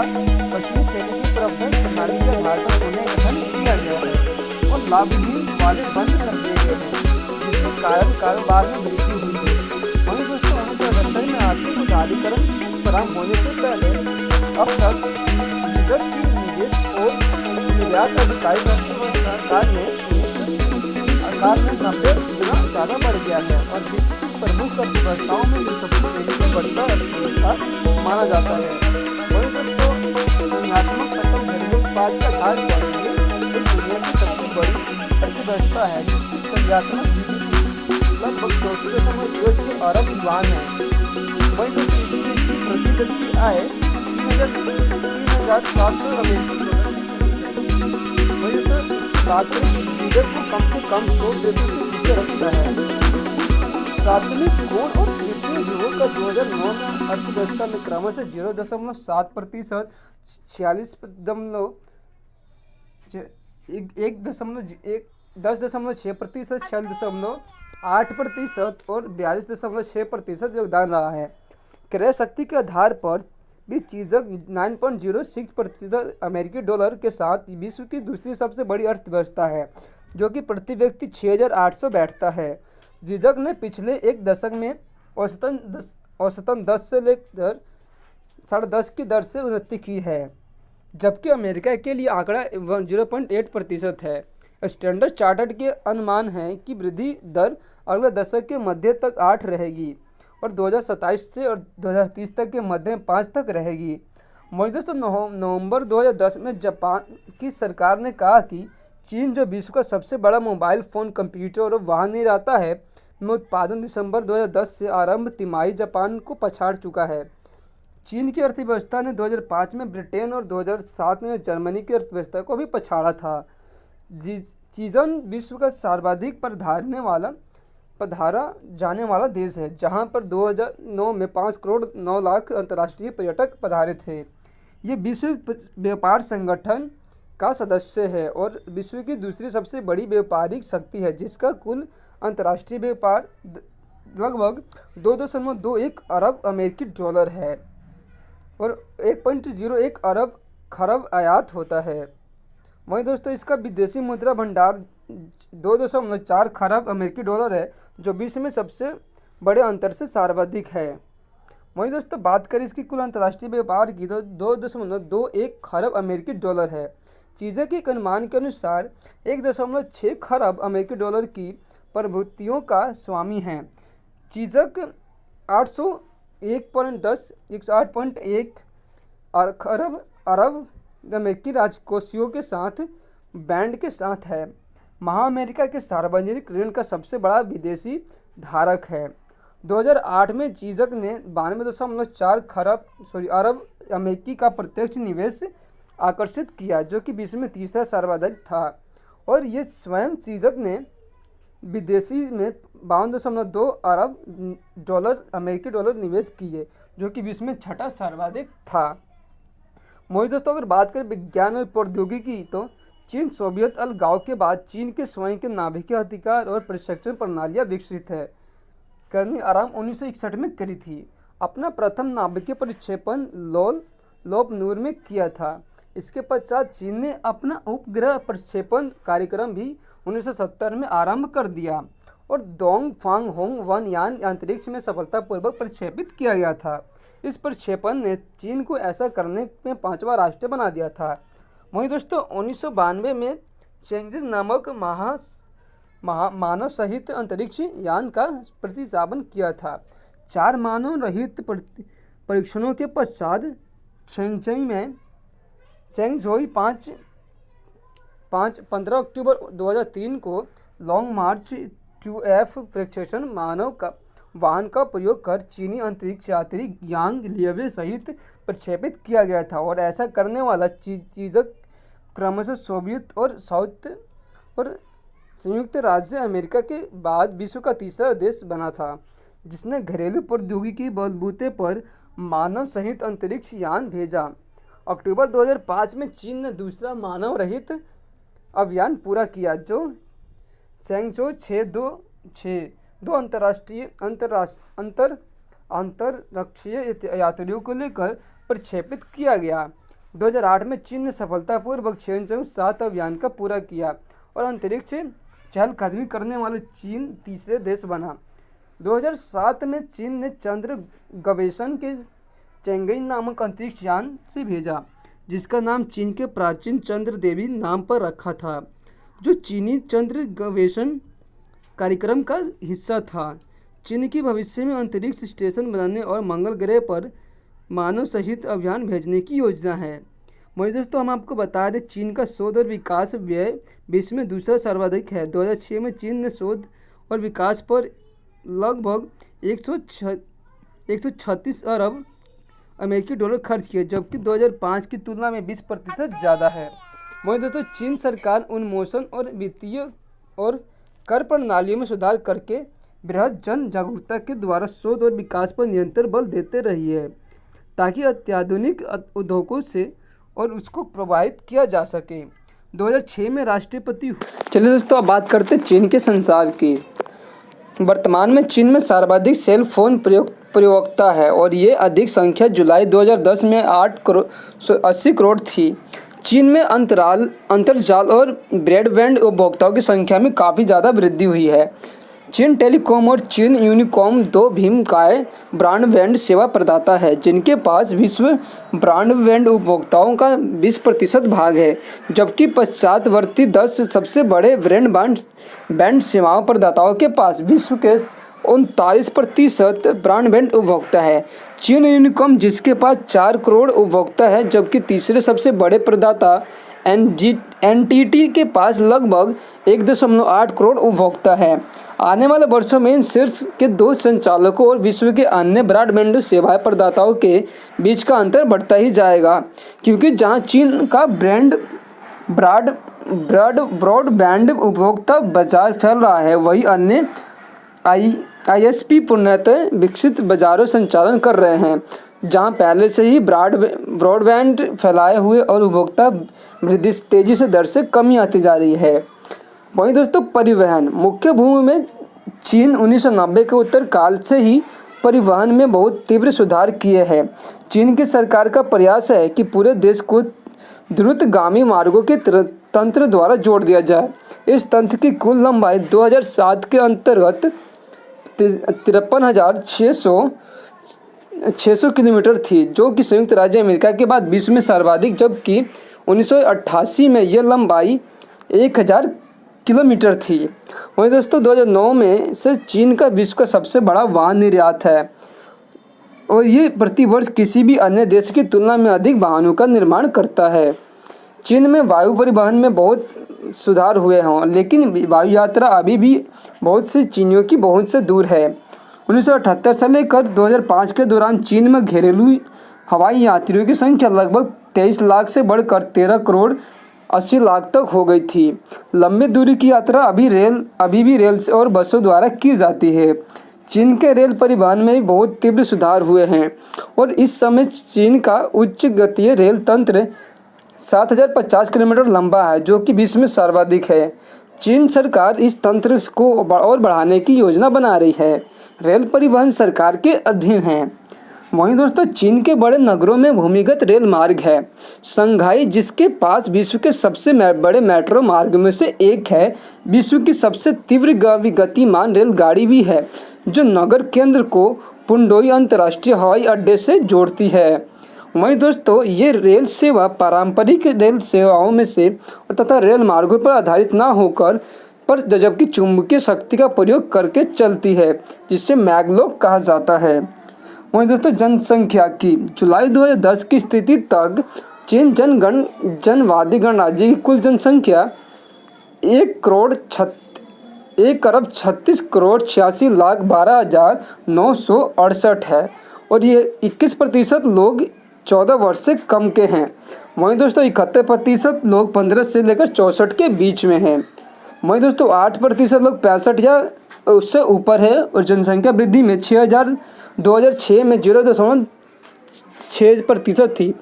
A: पश्चिमी शैली की प्रबंधन प्रणाली के आधार पर उन्हें गठन किया गया है और लाभहीन वाले बंद कर दिए गए हैं, जिसके कारण कारोबार में वृद्धि हुई है। वहीं दोस्तों, 1978 में आर्थिक उदारीकरण प्रारंभ होने से पहले अब तक चीजक की निवेश और निर्यात अधिकारी सरकार में 90 गुना ज़्यादा बढ़ गया है और विश्व की प्रमुख अर्थव्यवस्थाओं में जो सबसे तेजी से बढ़ता अर्थव्यवस्था माना जाता है। वही दोस्तों, संज्ञानात्मक सकल घरेलू उत्पाद के आधार पर ये दुनिया की सबसे बड़ी अर्थव्यवस्था है, जिसकी संज्ञानात्मक लगभग 206 अरब युआन है। वही दोस्तों, प्रति व्यक्ति आय 3,700 अमेरिकी डॉलर। वही तो चीजक को कम से कम 100 देशों से पीछे रखता है। प्राथमिक गुण और तृतीय युगों का 2009 में अर्थव्यवस्था में क्रमश 0.7%, 10.6%, 6.8% और 42.6% योगदान रहा है। क्रय शक्ति के आधार पर भी चीजक 9.06% अमेरिकी डॉलर के साथ विश्व की दूसरी सबसे बड़ी अर्थव्यवस्था है, जो कि प्रति व्यक्ति 6,800 बैठता है। चीजक ने पिछले एक दशक में औसतन 10 से लेकर 10.5 की दर से उन्नति की है। जबकि अमेरिका के लिए आंकड़ा 0.8% है। स्टैंडर्ड चार्टर्ड के अनुमान है कि वृद्धि दर अगले दशक के मध्य तक 8 रहेगी और 2027 से और 2030 तक के मध्य में 5 तक रहेगी। दोस्तों नवंबर 2010 में जापान की सरकार ने कहा कि चीन जो विश्व का सबसे बड़ा मोबाइल फ़ोन, कंप्यूटर और वाहन निर्माता है, में उत्पादन दिसंबर 2010 से आरंभ तिमाही जापान को पछाड़ चुका है। चीन की अर्थव्यवस्था ने 2005 में ब्रिटेन और 2007 में जर्मनी की अर्थव्यवस्था को भी पछाड़ा था। चीन विश्व का सर्वाधिक पधारा जाने वाला देश है, जहां पर 2009 में 5 करोड़ 9 लाख अंतर्राष्ट्रीय पर्यटक पधारे थे। ये विश्व व्यापार संगठन का सदस्य है और विश्व की दूसरी सबसे बड़ी व्यापारिक शक्ति है, जिसका कुल अंतर्राष्ट्रीय व्यापार लगभग 2.21 अरब अमेरिकी डॉलर है और 1.01 अरब खरब आयात होता है। वहीं दोस्तों इसका विदेशी मुद्रा भंडार 2.4 खरब अमेरिकी डॉलर है, जो विश्व में सबसे बड़े अंतर से सर्वाधिक है। वहीं दोस्तों बात करें इसकी कुल अंतर्राष्ट्रीय व्यापार की तो 2.21 खरब अमेरिकी डॉलर है। चीज़ों के एक अनुमान के अनुसार 1.6 खरब अमेरिकी डॉलर की प्रभुतियों का स्वामी है। चीज़क 108.1 खरब अरब अमेरिकी राजकोषीयों के साथ बैंड के साथ है। अमेरिका के सार्वजनिक ऋण का सबसे बड़ा विदेशी धारक है। 2008 में चीज़क ने 92.4 अरब अमेरिकी का प्रत्यक्ष निवेश आकर्षित किया, जो कि विश्व में तीसरा सर्वाधिक था। और ये स्वयं चीज़क ने विदेशी में 52.2 अरब डॉलर अमेरिकी डॉलर निवेश किए, जो कि विश्व में छठा सर्वाधिक था। मोहित दोस्तों अगर बात करें विज्ञान और प्रौद्योगिकी तो चीन सोवियत अलगाव के बाद चीन के स्वयं के नाभिकीय अधिकार और प्रशिक्षण प्रणालियाँ विकसित है करनी आरंभ 1961 में करी थी। अपना प्रथम नाभिकीय प्रक्षेपण लोपनूर में किया था। इसके पश्चात चीन ने अपना उपग्रह प्रक्षेपण कार्यक्रम भी 1970 में आरंभ कर दिया और डोंगफांग 1 यान अंतरिक्ष में सफलतापूर्वक प्रक्षेपित किया गया था। इस प्रक्षेपण ने चीन को ऐसा करने में 5वां राष्ट्र बना दिया था। वहीं दोस्तों 1992 में चेंजिंग नामक मानव सहित अंतरिक्ष यान का प्रतिस्थापन किया था। 4 मानव रहित परीक्षणों के पश्चात शेंगझोई 15 अक्टूबर 2003 को लॉन्ग मार्च 2F प्रक्षेपण वाहन का प्रयोग कर चीनी अंतरिक्ष यात्री यांग लियवे सहित प्रक्षेपित किया गया था और ऐसा करने वाला चीज़क क्रमशः सोवियत और संयुक्त राज्य अमेरिका के बाद विश्व का तीसरा देश बना था, जिसने घरेलू प्रौद्योगिकी के बलबूते पर मानव सहित अंतरिक्ष यान भेजा। अक्टूबर 2005 में चीन ने दूसरा मानव रहित अभियान पूरा किया, जो शेंगझो 6 अंतरराष्ट्रीय यात्रियों को लेकर प्रक्षेपित किया गया। 2008 में चीन ने सफलतापूर्वक शेंगझो 7 अभियान का पूरा किया और अंतरिक्ष चहलकदमी करने वाले चीन तीसरे देश बना। 2007 में चीन ने चंद्र गवेषण के चेंगई नामक अंतरिक्ष यान से भेजा, जिसका नाम चीन के प्राचीन चंद्र देवी नाम पर रखा था, जो चीनी चंद्र गवेषण कार्यक्रम का हिस्सा था। चीन की भविष्य में अंतरिक्ष स्टेशन बनाने और मंगल ग्रह पर मानव सहित अभियान भेजने की योजना है। दोस्तों हम आपको बता दें चीन का शोध और विकास व्यय विश्व में दूसरा सर्वाधिक है। 2006 में चीन ने शोध और विकास पर लगभग 136 अरब अमेरिकी डॉलर खर्च किए, जबकि 2005 की तुलना में 20% ज़्यादा है। वहीं दोस्तों चीन सरकार उन्मोचन और वित्तीय और कर प्रणालियों में सुधार करके बृहद जन जागरूकता के द्वारा शोध और विकास पर निरंतर बल देते रही है, ताकि अत्याधुनिक उद्योगों से और उसको प्रभावित किया जा सके। 2006 में राष्ट्रपति। चलिए दोस्तों अब बात करते हैं चीन के संसार की। वर्तमान में चीन में सर्वाधिक सेल फोन प्रयोक्ता है और ये अधिक संख्या जुलाई 2010 में 80 करोड़ थी। चीन में अंतरजाल और ब्रॉडबैंड उपभोक्ताओं की संख्या में काफ़ी ज़्यादा वृद्धि हुई है। चीन टेलीकॉम और चीन यूनिकॉम दो भीमकाय ब्रॉडबैंड सेवा प्रदाता है जिनके पास विश्व ब्रॉडबैंड उपभोक्ताओं का 20% भाग है, जबकि पश्चातवर्ती 10 सबसे बड़े ब्रॉडबैंड सेवाओं प्रदाताओं के पास विश्व के 39% ब्रॉडबैंड उपभोक्ता है। चीन यूनिकॉम, जिसके पास 4 करोड़ उपभोक्ता है, जबकि तीसरे सबसे बड़े प्रदाता एनटीटी के पास लगभग 1.8 करोड़ उपभोक्ता है। आने वाले वर्षों में इन शीर्ष के 2 संचालकों और विश्व के अन्य ब्रॉडबैंड सेवा प्रदाताओं के बीच का अंतर बढ़ता ही जाएगा, क्योंकि जहां चीन का ब्रॉडबैंड उपभोक्ता बाजार फैल रहा है, वहीं अन्य आईएसपी पूर्णतः विकसित बाजारों संचालन कर रहे हैं, जहां पहले से ही ब्रॉडबैंड फैलाए हुए और उपभोक्ता वृद्धि तेजी से दर से कमी आती जा रही है। वहीं दोस्तों, परिवहन मुख्य भूमि में चीन 1990 के उत्तर काल से ही परिवहन में बहुत तीव्र सुधार किए हैं। चीन की सरकार का प्रयास है कि पूरे देश को द्रुतगामी मार्गों के तंत्र द्वारा जोड़ दिया जाए। इस तंत्र की कुल लंबाई 2007 के अंतर्गत 53,600 किलोमीटर थी, जो कि संयुक्त राज्य अमेरिका के बाद विश्व में सर्वाधिक, जबकि 1988 में यह लंबाई 1000 किलोमीटर थी। वहीं दोस्तों, 2009 में से चीन का विश्व का सबसे बड़ा वाहन निर्यात है और ये प्रति वर्ष किसी भी अन्य देश की तुलना में अधिक वाहनों का निर्माण करता है। चीन में वायु परिवहन में बहुत सुधार हुए हों, लेकिन वायु यात्रा अभी भी बहुत से चीनियों की पहुंच से दूर है। 1978 से लेकर 2005 के दौरान चीन में घरेलू हवाई यात्रियों की संख्या लगभग 23 लाख से बढ़कर 13 करोड़ 80 लाख तक हो गई थी। लंबी दूरी की यात्रा अभी भी रेल और बसों द्वारा की जाती है। चीन के रेल परिवहन में भी बहुत तीव्र सुधार हुए हैं और इस समय चीन का उच्च गतीय रेल तंत्र 7050 किलोमीटर लंबा है, जो कि विश्व में सर्वाधिक है। चीन सरकार इस तंत्र को और बढ़ाने की योजना बना रही है। रेल परिवहन सरकार के अधीन है। वहीं दोस्तों, चीन के बड़े नगरों में भूमिगत रेल मार्ग है। शंघाई, जिसके पास विश्व के सबसे बड़े मेट्रो मार्ग में से एक है, विश्व की सबसे तीव्र गतिमान रेलगाड़ी भी है, जो नगर केंद्र को पुंडोई अंतर्राष्ट्रीय हवाई अड्डे से जोड़ती है। वहीं दोस्तों, ये रेल सेवा पारंपरिक रेल सेवाओं में से तथा रेल मार्गों पर आधारित ना होकर जबकि चुंबकीय शक्ति का प्रयोग करके चलती है, जिसे मैगलोक कहा जाता है। वहीं दोस्तों, जनसंख्या की जुलाई 2010 की स्थिति तक चीन जनवादी गणराज्य की कुल जनसंख्या 1,36,12,968 है और ये 21% लोग 14 वर्ष से कम के हैं। वहीं दोस्तों, 71% लोग 15 से लेकर 64 के बीच में हैं। वहीं दोस्तों, 8% लोग 65 या उससे ऊपर है और जनसंख्या वृद्धि में 2006 में 0.6% थी।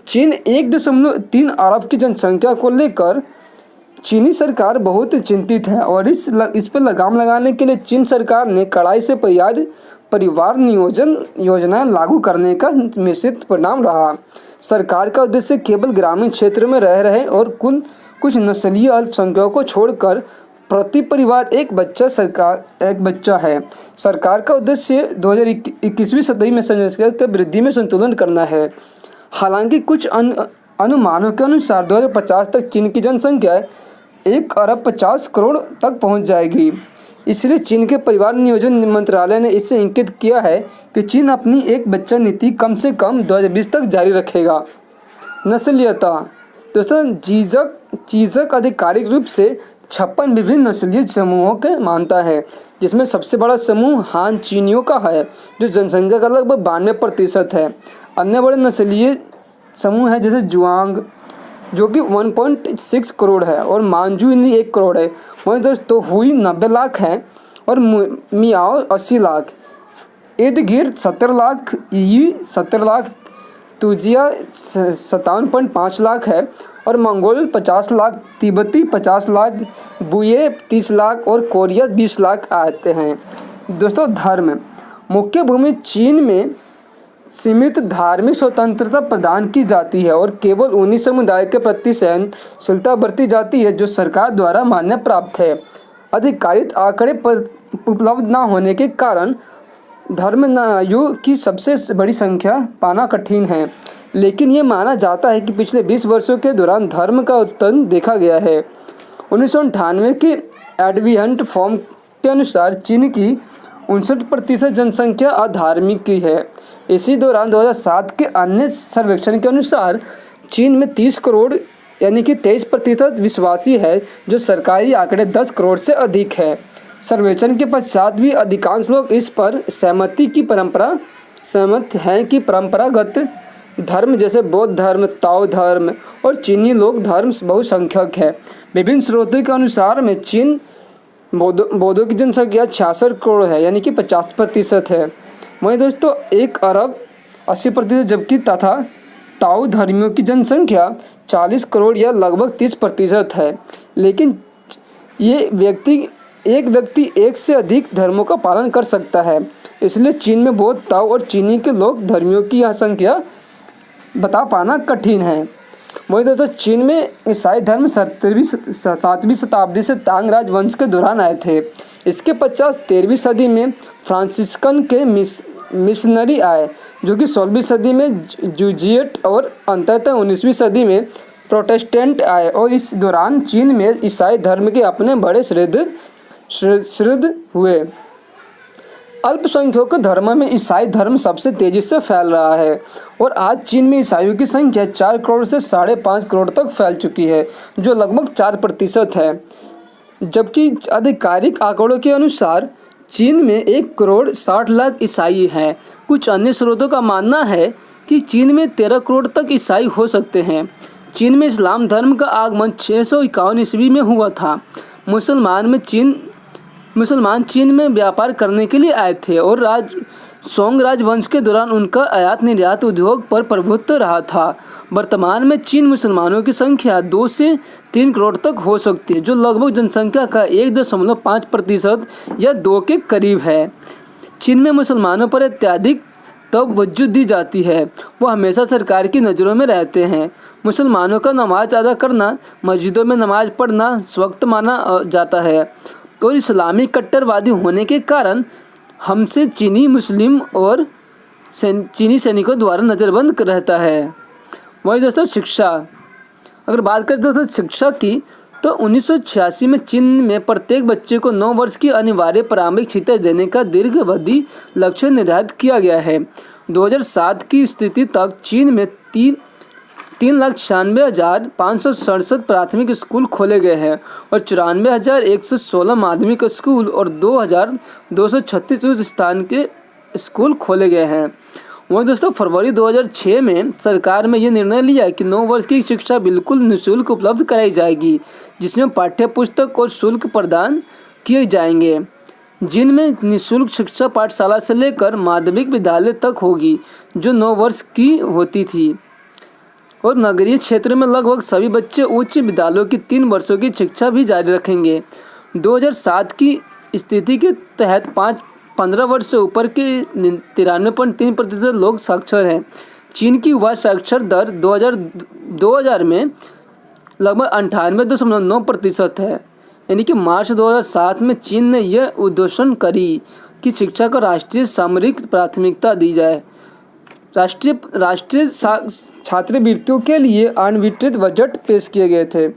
A: चीन 1.3 अरब की जनसंख्या को लेकर चीनी सरकार बहुत चिंतित है और इस पर लगाम लगाने के लिए चीन सरकार ने कड़ाई से परिवार नियोजन योजनाएं लागू करने का मिश्रित परिणाम रहा। सरकार का उद्देश्य केवल ग्रामीण क्षेत्र में रह रहे और कुछ नस्लीय अल्पसंख्यकों को छोड़कर प्रति परिवार एक बच्चा है। सरकार का उद्देश्य 2021वीं सदी में जनसंख्या की वृद्धि में संतुलन करना है। हालांकि कुछ अनुमानों के अनुसार 2050 तक चीन की जनसंख्या 1,50 करोड़ तक पहुंच जाएगी। इसलिए चीन के परिवार नियोजन मंत्रालय ने इससे इंगित किया है कि चीन अपनी एक बच्चा नीति कम से कम 2020 तक जारी रखेगा। नस्लीयता दोस्तों, चीजक आधिकारिक रूप से 56 विभिन्न नस्लीय समूहों के मानता है, जिसमें सबसे बड़ा समूह हान चीनियों का है, जो जनसंख्या का लगभग 92% है। अन्य बड़े नस्लीय समूह है जैसे जुआंग, जो कि 1.6 करोड़ है, और मांझू 1 करोड़ है। वहीं दोस्तों, हुई 90 लाख है और मियाओ 80 लाख, इर्द-गिर्द 70 लाख, ई 70 लाख, तुजिया 57.5 लाख है और मंगोल 50 लाख, तिब्बती 50 लाख, बुये 30 लाख और कोरिया 20 लाख आते हैं। दोस्तों, धर्म मुख्य भूमि चीन में सीमित धार्मिक स्वतंत्रता प्रदान की जाती है और केवल उन्हीं समुदाय के प्रति सहनशीलता बरती जाती है जो सरकार द्वारा मान्य प्राप्त है। आधिकारिक आंकड़े पर उपलब्ध न होने के कारण धर्मनुयायियों की सबसे बड़ी संख्या पाना कठिन है, लेकिन ये माना जाता है कि पिछले 20 वर्षों के दौरान धर्म का उत्थान देखा गया है। 1998 के एडवेंट फॉर्म के अनुसार चीन की 59% जनसंख्या अधार्मिक की है। इसी दौरान 2007 के अन्य सर्वेक्षण के अनुसार चीन में 30 करोड़ यानी कि 23% विश्वासी है, जो सरकारी आंकड़े 10 करोड़ से अधिक है। सर्वेक्षण के पश्चात भी अधिकांश लोग इस पर सहमत हैं कि परंपरागत धर्म जैसे बौद्ध धर्म, ताओ धर्म और चीनी लोक धर्म बहुसंख्यक है। विभिन्न स्रोतों के अनुसार में चीन बौद्धों की जनसंख्या 66 करोड़ है, यानी कि 50% है। वहीं दोस्तों 1 अरब 80%, जबकि तथा ताओ धर्मियों की जनसंख्या 40 करोड़ या लगभग 30% है। लेकिन एक व्यक्ति एक से अधिक धर्मों का पालन कर सकता है, इसलिए चीन में बौद्ध, ताओ और चीनी के लोक धर्मियों की यह संख्या बता पाना कठिन है। वही दोस्तों चीन में ईसाई धर्म 7वीं शताब्दी से तांग राजवंश के दौरान आए थे। इसके पश्चात 13वीं सदी में फ्रांसिस्कन के मिशनरी आए, जो कि 16वीं सदी में जूजिएट और अंततः 19वीं सदी में प्रोटेस्टेंट आए, और इस दौरान चीन में ईसाई धर्म के अपने बड़े श्रद्ध हुए। अल्पसंख्यक धर्म में ईसाई धर्म सबसे तेजी से फैल रहा है और आज चीन में ईसाइयों की संख्या 4 करोड़ से 5.5 करोड़ तक फैल चुकी है, जो लगभग 4% है। जबकि आधिकारिक आंकड़ों के अनुसार चीन में 1 करोड़ 60 लाख ईसाई हैं। कुछ अन्य स्रोतों का मानना है कि चीन में 13 करोड़ तक ईसाई हो सकते हैं। चीन में इस्लाम धर्म का आगमन 651 ईस्वी में हुआ था। मुसलमान चीन में व्यापार करने के लिए आए थे और सोंग राजवंश के दौरान उनका आयात निर्यात उद्योग पर प्रभुत्व रहा था। वर्तमान में चीन मुसलमानों की संख्या 2 से 3 करोड़ तक हो सकती है, जो लगभग जनसंख्या का 1.5% या 2 के करीब है। चीन में मुसलमानों पर अत्यधिक तवज्जो दी जाती है, वो हमेशा सरकार की नज़रों में रहते हैं। मुसलमानों का नमाज अदा करना, मस्जिदों में नमाज पढ़ना स्वक्त माना जाता है और इस्लामी कट्टरवादी होने के कारण हमसे चीनी मुस्लिम और चीनी सैनिकों द्वारा नज़रबंद रहता है। वही दोस्तों शिक्षा, अगर बात करें दोस्तों शिक्षा की, तो 1986 में चीन में प्रत्येक बच्चे को 9 वर्ष की अनिवार्य प्रारंभिक शिक्षा देने का दीर्घावधि लक्ष्य निर्धारित किया गया है। 2007 की स्थिति तक चीन में 3,96,567 प्राथमिक स्कूल खोले गए हैं और 94,116 माध्यमिक स्कूल और 2,236 उच्च स्थान के स्कूल खोले गए हैं। वहीं दोस्तों फरवरी 2006 में सरकार में ये निर्णय लिया कि 9 वर्ष की शिक्षा बिल्कुल निःशुल्क उपलब्ध कराई जाएगी, जिसमें पाठ्य पुस्तक और शुल्क प्रदान किए जाएंगे, जिनमें निःशुल्क शिक्षा पाठशाला से लेकर माध्यमिक विद्यालय तक होगी, जो 9 वर्ष की होती थी। और नगरीय क्षेत्र में लगभग सभी बच्चे उच्च विद्यालयों की 3 वर्षों की शिक्षा भी जारी रखेंगे। 2007 की स्थिति के तहत 15 वर्ष से ऊपर के 93.3% लोग साक्षर हैं। चीन की युवा साक्षर दर 2000 में लगभग 98.9% है, यानी कि मार्च 2007 में चीन ने यह उद्घोषणा करी कि शिक्षा को राष्ट्रीय सामरिक प्राथमिकता दी जाए। राष्ट्रीय छात्रवृत्तियों के लिए अनवितरित बजट पेश किए गए थे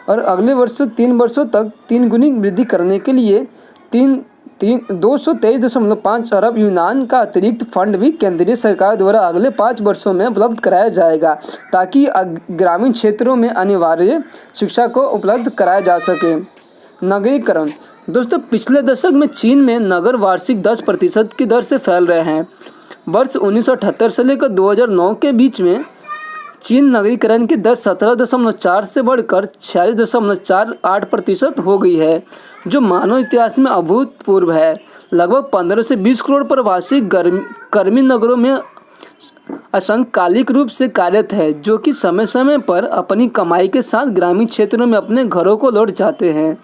A: और अगले वर्ष 3 वर्षों तक 3 गुनी वृद्धि करने के लिए 223.5 अरब यूनान का अतिरिक्त फंड भी केंद्रीय सरकार द्वारा अगले 5 वर्षों में उपलब्ध कराया जाएगा, ताकि ग्रामीण क्षेत्रों में अनिवार्य शिक्षा को उपलब्ध कराया जा सके। नगरीकरण, दोस्तों पिछले दशक में चीन में नगर वार्षिक 10% की दर से फैल रहे हैं। वर्ष 1978 से लेकर 2009 के बीच में चीन नगरीकरण की दर 17.4 से बढ़कर 46.48% हो गई है, जो मानव इतिहास में अभूतपूर्व है। लगभग 15 से 20 करोड़ प्रवासी गर्मी नगरों में असंकालिक रूप से कार्यरत है, जो कि समय समय पर अपनी कमाई के साथ ग्रामीण क्षेत्रों में अपने घरों को लौट जाते हैं।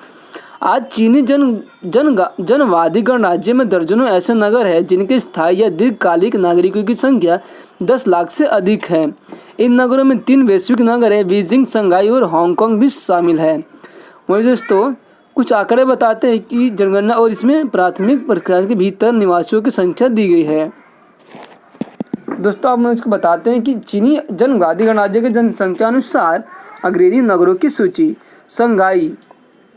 A: आज चीनी जनवादी गणराज्य में दर्जनों ऐसे नगर हैं जिनके स्थायी या दीर्घकालिक नागरिकों की संख्या 10 लाख से अधिक है। इन नगरों में 3 वैश्विक नगर हैं, बीजिंग, शंघाई और हांगकांग भी शामिल है। वहीं दोस्तों
B: कुछ आंकड़े बताते हैं कि जनगणना और इसमें प्राथमिक प्रक्रिया के भीतर निवासियों की संख्या दी गई है। दोस्तों अब मैं इसको बताते हैं कि चीनी जनजाति गणराज्य के जनसंख्या अनुसार अग्रणी नगरों की सूची। संघाई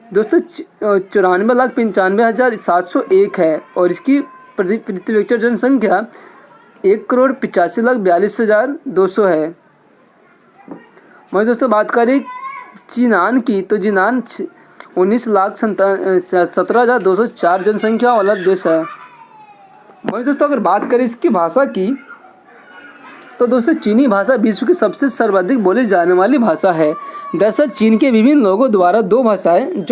B: दोस्तों 94,95,701 है और इसकी प्रति व्यक्ति जनसंख्या 1,85,42,200 है। मैं दोस्तों बात करें जिनान की, तो जिनान 19,17,204 जनसंख्या वाला देश है। मैं दोस्तों अगर बात करें इसकी भाषा की, तो दोस्तों चीनी भाषा विश्व की सबसे सर्वाधिक बोली जाने वाली भाषा है। दरअसल चीन के विभिन्न लोगों द्वारा जो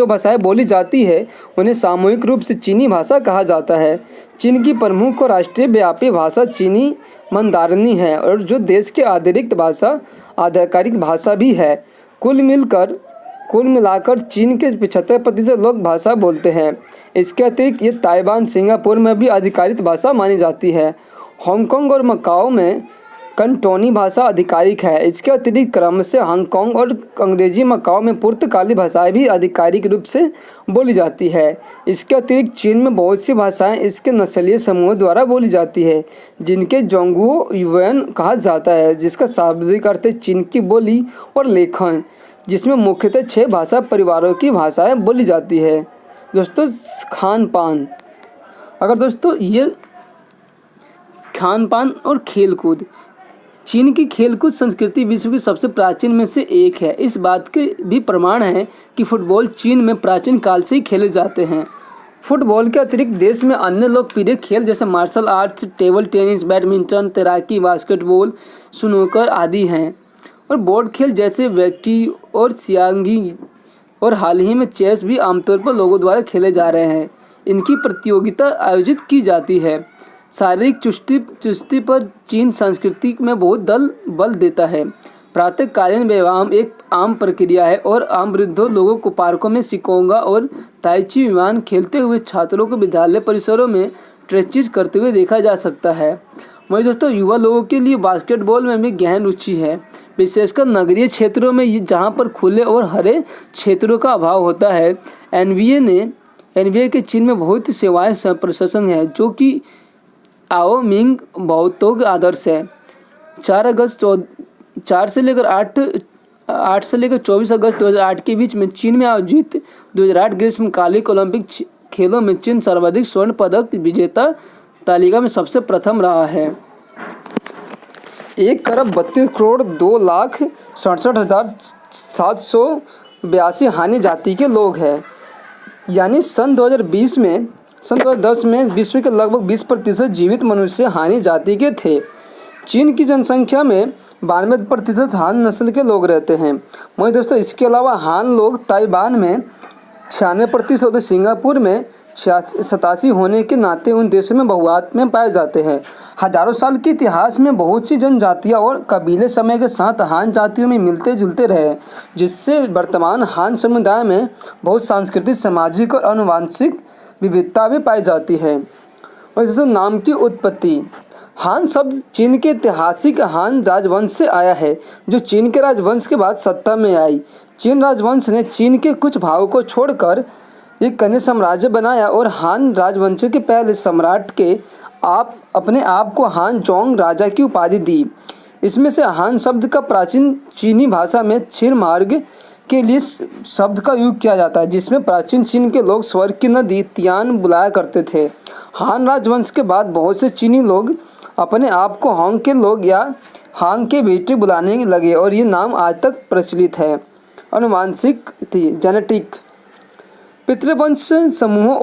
B: भाषाएं बोली जाती है उन्हें सामूहिक रूप से चीनी भाषा कहा जाता है। चीन की प्रमुख और राष्ट्रीय व्यापी भाषा चीनी मंदारिनी है और जो देश के आधिकारिक भाषा भी है। कुल मिलाकर चीन के 75% लोग भाषा बोलते हैं। इसके अतिरिक्त ये ताइवान, सिंगापुर में भी आधिकारिक भाषा मानी जाती है। हांगकांग और मकाओ में कंटोनी भाषा आधिकारिक है। इसके अतिरिक्त क्रमशः हांगकांग और अंग्रेजी, मकाओ में पुर्तगाली भाषाएं भी आधिकारिक रूप से बोली जाती है। इसके अतिरिक्त चीन में बहुत सी भाषाएं इसके नस्लीय समूहों द्वारा बोली जाती है, जिनके जोंगुओ युआन कहा जाता है, जिसका शाब्दिक अर्थ है चीन की बोली और लेखन, जिसमें मुख्यतः 6 भाषा परिवारों की भाषाएं बोली जाती है। दोस्तों खान पान, अगर दोस्तों ये खान पान और खेलकूद, चीन की खेलकूद संस्कृति विश्व की सबसे प्राचीन में से एक है। इस बात के भी प्रमाण है कि फुटबॉल चीन में प्राचीन काल से ही खेले जाते हैं। फुटबॉल के अतिरिक्त देश में अन्य लोकप्रिय खेल जैसे martial arts, table tennis, badminton, तैराकी, बास्केटबॉल, स्नूकर आदि हैं और बोर्ड खेल जैसे वैकी और सियांगी और हाल ही में चेस भी आमतौर पर लोगों द्वारा खेले जा रहे हैं। इनकी प्रतियोगिता आयोजित की जाती है। शारीरिक चुस्ती पर चीन संस्कृति में बहुत बल देता है। प्रातःकालीन व्यायाम एक आम प्रक्रिया है और आम वृद्धों लोगों को पार्कों में शिकोंगा और ताइची युआन खेलते हुए छात्रों को विद्यालय परिसरों में ट्रेचिज करते हुए देखा जा सकता है। वहीं दोस्तों युवा लोगों के लिए बास्केटबॉल में भी गहन रुचि है, विशेषकर नगरीय क्षेत्रों में जहां पर खुले और हरे क्षेत्रों का अभाव होता है। एनबीए के चीन में बहुत सेवाएं प्रशासन है, जो कि आओ मिंग बौद्धों का आदर्श है। 4 से लेकर 24 अगस्त 2008 के बीच में चीन में आयोजित 2008 ग्रीष्मकालिक ओलंपिक खेलों में चीन सर्वाधिक स्वर्ण पदक विजेता तालिका में सबसे प्रथम रहा है। 1,32,67,782 हानि जाति के लोग हैं, यानी सन 2010 में विश्व के लगभग 20% जीवित मनुष्य हानि जाति के थे। चीन की जनसंख्या में 92% हान नस्ल के लोग रहते हैं। वहीं दोस्तों इसके अलावा हान लोग ताइवान में 96%, सिंगापुर में 87 होने के नाते उन देशों में बहुआत में पाए जाते हैं। हजारों साल के इतिहास में बहुत सी जनजातियां और कबीले समय के साथ हान जातियों में मिलते जुलते रहे, जिससे वर्तमान हान समुदाय में बहुत सांस्कृतिक, सामाजिक और आनुवंशिक विविधता भी पाई जाती है। और दोस्तों नाम की उत्पत्ति, हान शब्द चीन के ऐतिहासिक हान राजवंश से आया है, जो चीन के राजवंश के बाद सत्ता में आई। चीन राजवंश ने चीन के कुछ भागों को छोड़कर एक कन्या साम्राज्य बनाया और हान राजवंश के पहले सम्राट के अपने आप को हान जोंग राजा की उपाधि दी। इसमें से हान शब्द का प्राचीन चीनी भाषा में क्षीर मार्ग के लिए शब्द का उपयोग किया जाता है, जिसमें प्राचीन चीन के लोग स्वर्ग की नदी तियान बुलाया करते थे। हान राजवंश के बाद बहुत से चीनी लोग अपने आप को हांग के लोग या हांग के बेटे बुलाने लगे और ये नाम आज तक प्रचलित है। आनुवंशिक जेनेटिक, पितृवंश समूह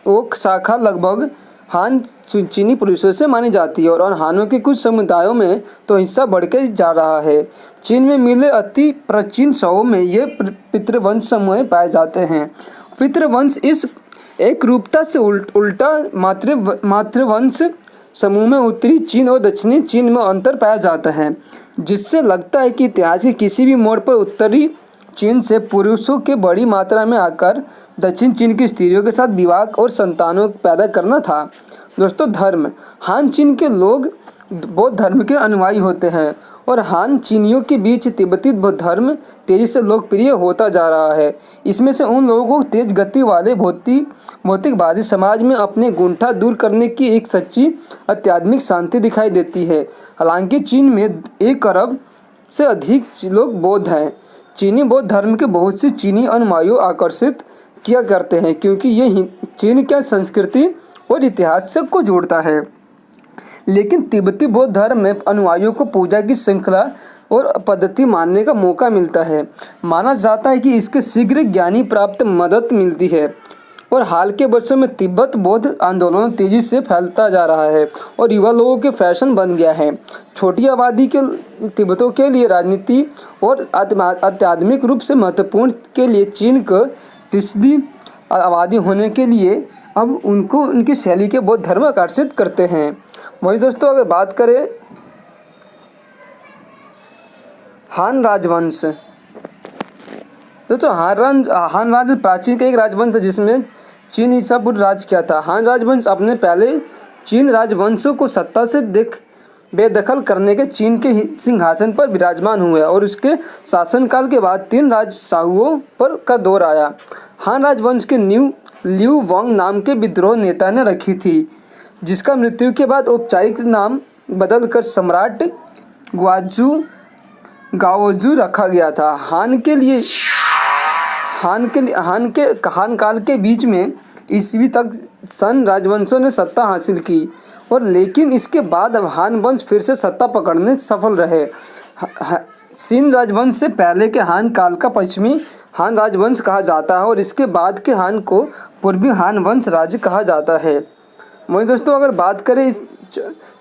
B: ओक शाखा लगभग हान चीनी पुरुषों से मानी जाती है और हानों के कुछ समुदायों में तो हिस्सा बढ़कर जा रहा है। चीन में मिले अति प्राचीन शवों में ये पितृवंश समूह पाए जाते हैं। पितृवंश इस एक रूपता से उल्टा मातृवंश समूह में उत्तरी चीन और दक्षिणी चीन में अंतर पाया जाता है, जिससे लगता है कि इतिहास के किसी भी मोड़ पर उत्तरी चीन से पुरुषों के बड़ी मात्रा में आकर दक्षिण चीन की स्त्रियों के साथ विवाह और संतानों पैदा करना था। दोस्तों धर्म, हान चीन के लोग बौद्ध धर्म के अनुयायी होते हैं और हान चीनियों के बीच तिब्बती बौद्ध धर्म तेजी से लोकप्रिय होता जा रहा है। इसमें से उन लोगों को तेज गति वाले भौतिकवादी समाज में अपने गुंठा दूर करने की एक सच्ची आध्यात्मिक शांति दिखाई देती है। हालांकि चीन में 1 अरब से अधिक लोग बौद्ध हैं। चीनी बौद्ध धर्म के बहुत से चीनी अनुयायी आकर्षित किया करते हैं क्योंकि ये चीन की संस्कृति और इतिहास से को जोड़ता है। लेकिन तिब्बती बौद्ध धर्म में अनुयायियों को पूजा की श्रृंखला और पद्धति मानने का मौका मिलता है। माना जाता है कि इसके शीघ्र ज्ञानी प्राप्त मदद मिलती है और हाल के वर्षों में तिब्बत बौद्ध आंदोलन तेजी से फैलता जा रहा है और युवा लोगों के फैशन बन गया है। छोटी आबादी के तिब्बतों के लिए राजनीति और आध्यात्मिक रूप से महत्वपूर्ण के लिए चीन को 30% आबादी होने के लिए अब उनको उनकी शैली के बौद्ध धर्म आकर्षित करते हैं। वही दोस्तों अगर बात करें हान राजवंश, दोस्तों हान राज प्राचीन का एक राजवंश है जिसमें चीन ईसा पूर्व राज किया था। हान राजवंश अपने पहले चीन राजवंशों को सत्ता से बेदखल करने के चीन के सिंहासन पर विराजमान हुए और उसके शासनकाल के बाद 3 राजशाहुओं पर का दौर आया। हान राजवंश के नींव लियू वांग नाम के विद्रोह नेता ने रखी थी, जिसका मृत्यु के बाद औपचारिक नाम बदलकर सम्राट गाओजू रखा गया था। हान काल के बीच में ईस्वी तक सन राजवंशों ने सत्ता हासिल की और लेकिन इसके बाद अब हान वंश फिर से सत्ता पकड़ने सफल रहे। शिन राजवंश से पहले के हान काल का पश्चिमी हान राजवंश कहा जाता है और इसके बाद के हान को पूर्वी हान वंश राज्य कहा जाता है। वहीं दोस्तों अगर बात करें इस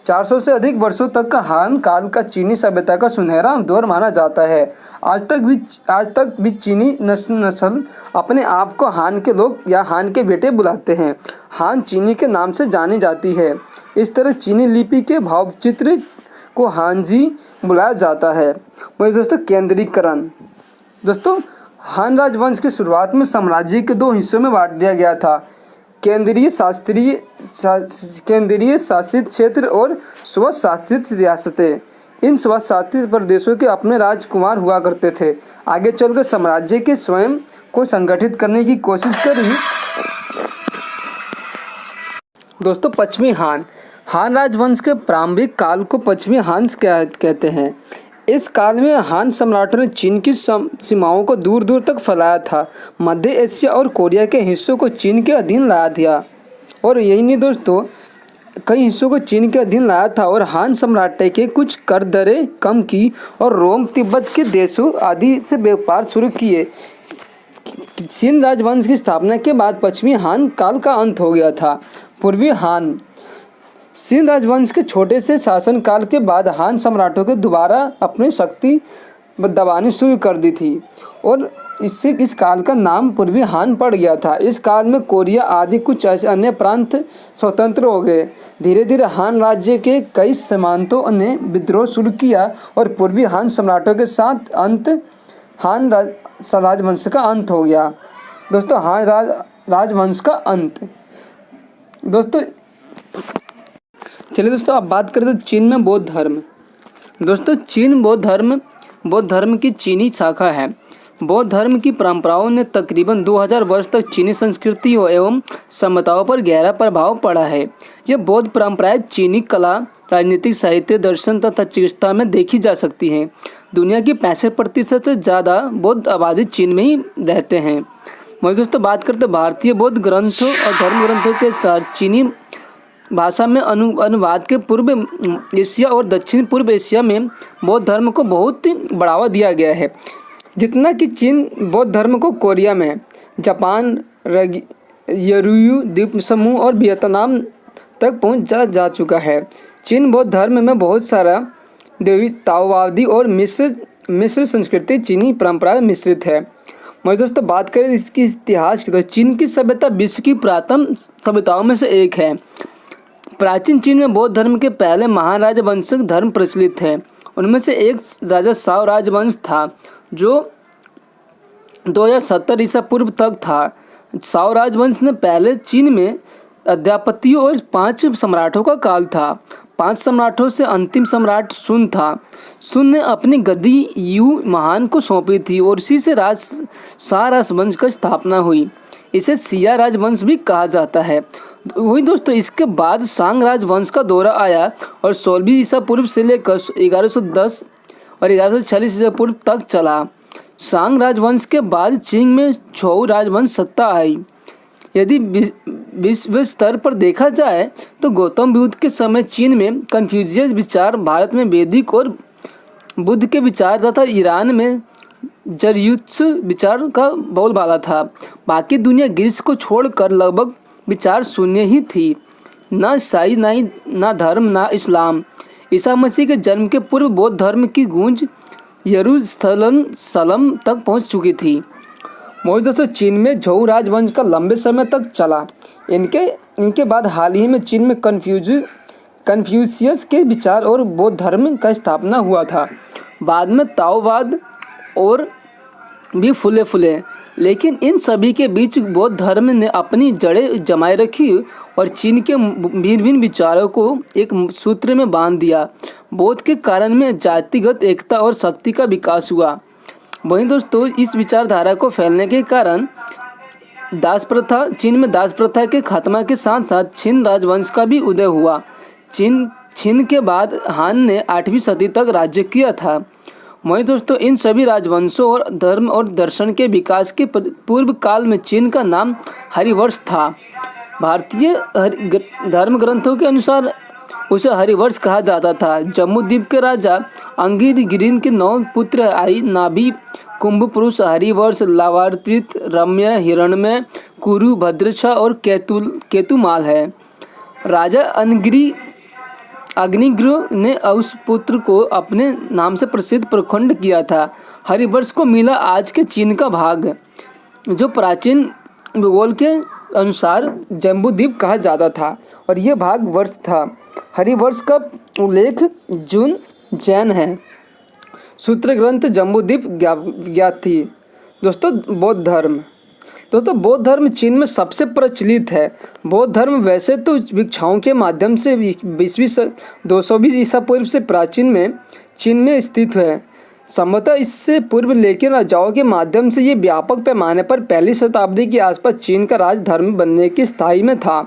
B: 400 से अधिक वर्षों तक का हान काल का चीनी सभ्यता का सुनहरा दौर माना जाता है। आज तक भी चीनी नस्ल अपने आप को हान के लोग या हान के बेटे बुलाते हैं। हान चीनी के नाम से जानी जाती है। इस तरह चीनी लिपि के भावचित्र को हानजी बुलाया जाता है। वहीं दोस्तों केंद्रीकरण, दोस्तों हान राजवंश की शुरुआत में साम्राज्य के 2 हिस्सों में बांट दिया गया था, केंद्रीय शासित क्षेत्र और स्वशासित रियासतें। इन स्वशासित प्रदेशों के अपने राजकुमार हुआ करते थे। आगे चलकर साम्राज्य के स्वयं को संगठित करने की कोशिश करी। दोस्तों पश्चिमी हान राजवंश के प्रारंभिक काल को पश्चिमी हान कहते हैं। इस काल में हान सम्राटों ने चीन की सीमाओं को दूर दूर तक फैलाया था, मध्य एशिया और कोरिया के हिस्सों को चीन के अधीन लाया दिया और यही नहीं दोस्तों कई हिस्सों को चीन के अधीन लाया था और हान सम्राट के कुछ कर दरें कम की और रोम तिब्बत के देशों आदि से व्यापार शुरू किए। शिन राजवंश की स्थापना के बाद पश्चिमी हान काल का अंत हो गया था। पूर्वी हान शिन राजवंश के छोटे से शासनकाल के बाद हान सम्राटों के दोबारा अपनी शक्ति दबानी शुरू कर दी थी और इससे इस काल का नाम पूर्वी हान पड़ गया था। इस काल में कोरिया आदि कुछ ऐसे अन्य प्रांत स्वतंत्र हो गए। धीरे धीरे हान राज्य के कई सामंतों ने विद्रोह शुरू किया और पूर्वी हान सम्राटों के साथ हान राजवंश का अंत हो गया। दोस्तों हान राजवंश का अंत। दोस्तों चलिए दोस्तों अब बात करें तो चीन में बौद्ध धर्म। दोस्तों चीन बौद्ध धर्म की चीनी शाखा है। बौद्ध धर्म की परंपराओं ने तकरीबन 2000 वर्ष तक चीनी संस्कृति एवं सभ्यताओं पर गहरा प्रभाव पड़ा है। यह बौद्ध परंपराएं चीनी कला, राजनीतिक, साहित्य, दर्शन तथा चिकित्सा में देखी जा सकती हैं। दुनिया की 65% से ज़्यादा बौद्ध आबादी चीन में ही रहते हैं। वही दोस्तों बात करते भारतीय बौद्ध ग्रंथों और धर्म ग्रंथों के साथ चीनी भाषा में अनुवाद के पूर्व एशिया और दक्षिण पूर्व एशिया में बौद्ध धर्म को बहुत बढ़ावा दिया गया है, जितना कि चीन बौद्ध धर्म को कोरिया में, जापान, यरूयू द्वीप समूह और वियतनाम तक पहुंचा जा चुका है। चीन बौद्ध धर्म में बहुत सारा देवतावादी और मिश्र संस्कृति चीनी परंपरा मिश्रित है। मैं दोस्तों बात करें इसकी इतिहास की तो चीन की सभ्यता विश्व की पुरातन सभ्यताओं में से एक है। प्राचीन चीन में बौद्ध धर्म के पहले महान राजवंशिक धर्म प्रचलित है। उनमें से एक राजा साओ राजवंश था जो 2070 ईसा पूर्व तक था। साओ राजवंश ने पहले चीन में अध्यापतियों और 5 सम्राटों का काल था। 5 सम्राटों से अंतिम सम्राट सुन था। सुन ने अपनी गद्दी यू महान को सौंपी थी और इसी से शाह राजवंश की स्थापना हुई। इसे सिया राजवंश भी कहा जाता है। वही दोस्तों, इसके बाद सांग राजवंश का दौरा आया और 16वीं ईसा पूर्व से लेकर 1110 और 1146 ईसा पूर्व तक चला। सांग राजवंश के बाद चीन में छोऊ राजवंश सत्ता आई। यदि विश्व स्तर पर देखा जाए तो गौतम बुद्ध के समय चीन में कन्फ्यूशियस विचार, भारत में वैदिक और बुद्ध के विचार तथा ईरान में जरयुत्सु विचार का बोलबाला था। बाकी दुनिया ग्रीस को छोड़कर लगभग विचार शून्य ही थी। न ईसाई ना धर्म ना इस्लाम। ईसा मसीह के जन्म के पूर्व बौद्ध धर्म की गूंज यरूशलेम तक पहुंच चुकी थी। मौजूद दोस्तों, चीन में झोउ राजवंश का लंबे समय तक चला। इनके बाद हाल ही में चीन में कन्फ्यूशियस के विचार और बौद्ध धर्म का स्थापना हुआ था। बाद में ताओवाद और भी फूले, लेकिन इन सभी के बीच बौद्ध धर्म ने अपनी जड़ें जमाए रखी और चीन के भिन्न विचारों को एक सूत्र में बांध दिया। बौद्ध के कारण में जातिगत एकता और शक्ति का विकास हुआ। वहीं दोस्तों, इस विचारधारा को फैलने के कारण चीन में दास प्रथा के खात्मा के साथ साथ छिन राजवंश का भी उदय हुआ। छिन के बाद हान ने 8वीं सदी तक राज्य किया था। वहीं दोस्तों, इन सभी राजवंशों और धर्म और दर्शन के विकास के पूर्व काल में चीन का नाम हरिवर्ष था। भारतीय धर्म ग्रंथों के अनुसार उसे हरिवर्ष कहा जाता था। जम्बूद्वीप के राजा अंगिरगिरिन के 9 पुत्र आई नाभि, कुंभपुरुष, हरिवर्ष, लावार्तित, रम्य, हिरण्मय, कुरु, भद्रशा और केतुमाल है। राजा अग्निग्रह ने उस पुत्र को अपने नाम से प्रसिद्ध प्रखंड किया था। हरिवर्ष को मिला आज के चीन का भाग, जो प्राचीन भूगोल के अनुसार जम्बूद्वीप कहा जाता था और यह भाग वर्ष था। हरिवर्ष का उल्लेख जून जैन है। सूत्र ग्रंथ जम्बूद्वीप ज्ञात थी। दोस्तों, बौद्ध धर्म बौद्ध धर्म चीन में सबसे प्रचलित है। बौद्ध धर्म वैसे तो भिक्षुओं के माध्यम से 220 ईसा पूर्व से प्राचीन में चीन में स्थित है। संभवतः इससे पूर्व लेकिन राजाओं के माध्यम से ये व्यापक पैमाने पर 1ली शताब्दी के आसपास चीन का राज धर्म बनने की स्थायी में था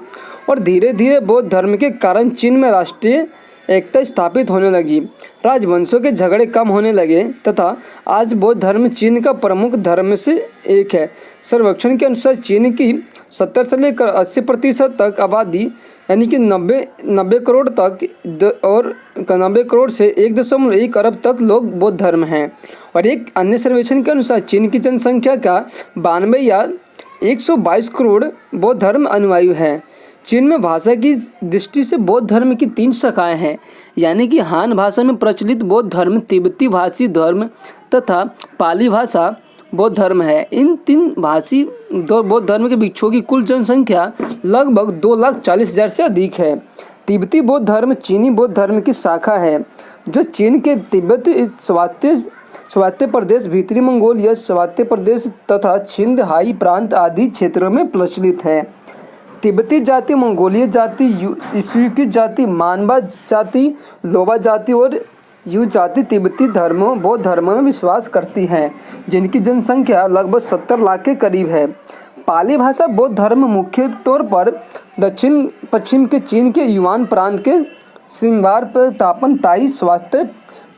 B: और धीरे धीरे बौद्ध धर्म के कारण चीन में राष्ट्रीय एकता स्थापित होने लगी। राजवंशों के झगड़े कम होने लगे तथा आज बौद्ध धर्म चीन का प्रमुख धर्म से एक है। सर्वेक्षण के अनुसार चीन की 70 से लेकर 80% तक आबादी यानी कि 90 करोड़ तक और 90 करोड़ से 1.1 अरब तक लोग बौद्ध धर्म हैं। और एक अन्य सर्वेक्षण के अनुसार चीन की जनसंख्या का 92 या 122 करोड़ बौद्ध धर्म अनुयायी हैं। चीन में भाषा की दृष्टि से बौद्ध धर्म की 3 शाखाएं हैं, यानी कि हान भाषा में प्रचलित बौद्ध धर्म, तिब्बती भाषी धर्म तथा पाली भाषा बौद्ध धर्म है। इन 3 भाषी बौद्ध धर्म के भिक्षुओं की कुल जनसंख्या लगभग 2,40,000 से अधिक है। तिब्बती बौद्ध धर्म चीनी बौद्ध धर्म की शाखा है, जो चीन के तिब्बत, स्वायत्त प्रदेश, भीतरी मंगोलिया, स्वायत्त प्रदेश तथा छिंद हाई प्रांत आदि क्षेत्रों में प्रचलित है। तिब्बती जाति, मंगोलिया जाति, इशुकी जाति, मानबा जाति, लोबा जाति और यू जाति तिब्बती धर्मों बौद्ध धर्मों में विश्वास करती हैं, जिनकी जनसंख्या लगभग 70 लाख के करीब है। पाली भाषा बौद्ध धर्म मुख्य तौर पर दक्षिण पश्चिम के चीन के युआन प्रांत के सिंगवार पर तापन ताई, स्वायत्त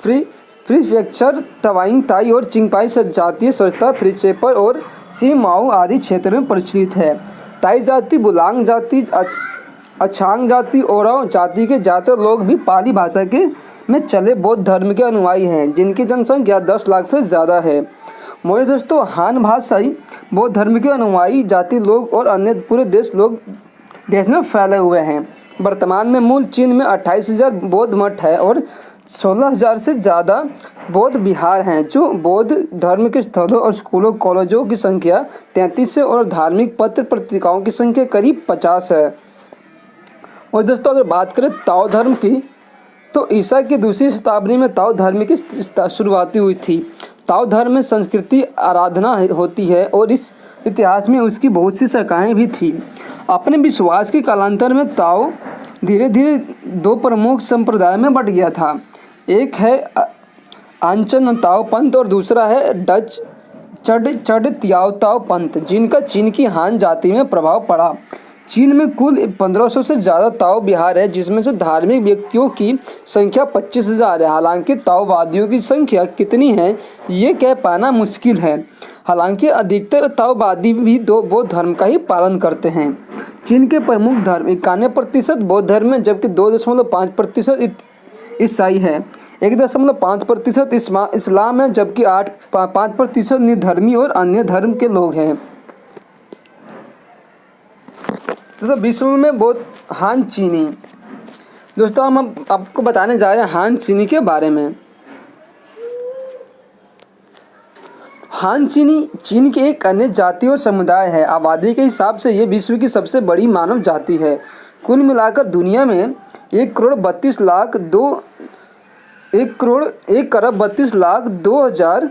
B: प्रीफेक्चर, तवांग ताई और चिंगपाई जातीय स्वच्छता प्रीचेपर और सीमाओ आदि क्षेत्रों में प्रचलित है। ताई जाति, बुलांग जाति, अछांग जाति और जाति के ज़्यादातर लोग भी पाली भाषा के में चले बौद्ध धर्म के अनुयायी हैं, जिनकी जनसंख्या 10 लाख से ज़्यादा है। मोए दोस्तों, हान भाषाई बौद्ध धर्म के अनुयायी जाति लोग और अन्य पूरे देश में फैले हुए हैं। वर्तमान में मूल चीन में 28,000 बौद्ध मठ है और 16,000 से ज़्यादा बौद्ध विहार हैं, जो बौद्ध धर्म के स्थलों और स्कूलों कॉलेजों की संख्या 33 है और धार्मिक पत्र पत्रिकाओं की संख्या करीब 50 है। और दोस्तों, अगर बात करें ताओ धर्म की, तो ईसा की 2री शताब्दी में ताओ धर्म की शुरुआती हुई थी। ताओ धर्म में संस्कृति आराधना होती है और इस इतिहास में उसकी बहुत सी शाखाएं भी थी। अपने विश्वास के कालांतर में ताओ धीरे धीरे दो प्रमुख संप्रदाय में बंट गया था। एक है आंचन ताओ पंथ और दूसरा है डच चड तियाओ ताओ पंथ, जिनका चीन की हान जाति में प्रभाव पड़ा। चीन में कुल 1500 से ज़्यादा ताओ विहार है, जिसमें से धार्मिक व्यक्तियों की संख्या 25,000 है। हालांकि ताओवादियों की संख्या कितनी है ये कह पाना मुश्किल है। हालांकि अधिकतर ताओवादी भी बौद्ध धर्म का ही पालन करते हैं। चीन के प्रमुख धर्म 91% बौद्ध धर्म है, जबकि 2.5% ईसाई है, 1.5% इस्लाम है, जबकि 5% निर्धर्मी और अन्य धर्म के लोग हैं। दोस्तों विश्व में बहुत हान चीनी, दोस्तों हम आपको बताने जा रहे हैं हान चीनी के बारे में। हान चीनी चीन की एक अन्य जाति और समुदाय है। आबादी के हिसाब से ये विश्व की सबसे बड़ी मानव जाति है। कुल मिलाकर दुनिया में 1,32,02,000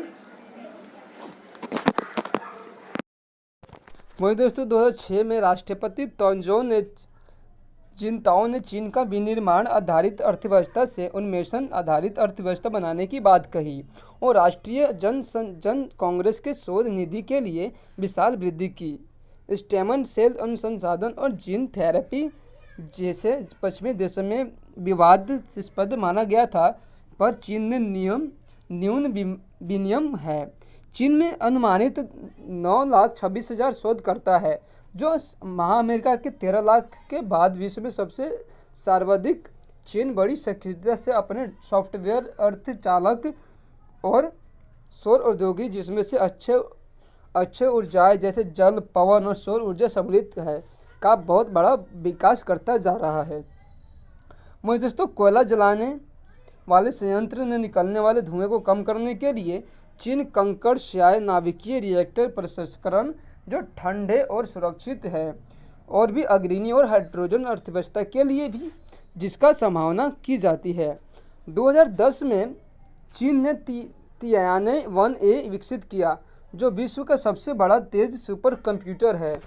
B: वही दोस्तों 2006 में राष्ट्रपति जिनताओ ने चीन का विनिर्माण आधारित अर्थव्यवस्था से उन्मेषण आधारित अर्थव्यवस्था बनाने की बात कही और राष्ट्रीय जन कांग्रेस के शोध निधि के लिए विशाल वृद्धि की। स्टेम सेल अनुसंधान और जीन थेरेपी जैसे पश्चिमी देशों में विवादास्पद माना गया था, पर चीन ने न्यून विनियम है। चीन में अनुमानित 9,26,000 शोधकर्ता है, जो अमेरिका के 13 लाख के बाद विश्व में सबसे सर्वाधिक। चीन बड़ी सक्रियता से अपने सॉफ्टवेयर अर्धचालक और सौर औद्योगिक, जिसमें से अच्छे ऊर्जाएं जैसे जल, पवन और सौर ऊर्जा सम्मिलित है, का बहुत बड़ा विकास करता जा रहा है। मुझे दोस्तों कोयला जलाने वाले संयंत्र ने निकलने वाले धुएं को कम करने के लिए चीन कंकड़ स्याय नाभिकीय रिएक्टर प्रसंस्करण, जो ठंडे और सुरक्षित है और भी अग्रणी और हाइड्रोजन अर्थव्यवस्था के लिए भी जिसका संभावना की जाती है। 2010 में चीन ने तियाने 1A विकसित किया, जो विश्व का सबसे बड़ा तेज सुपर कंप्यूटर है।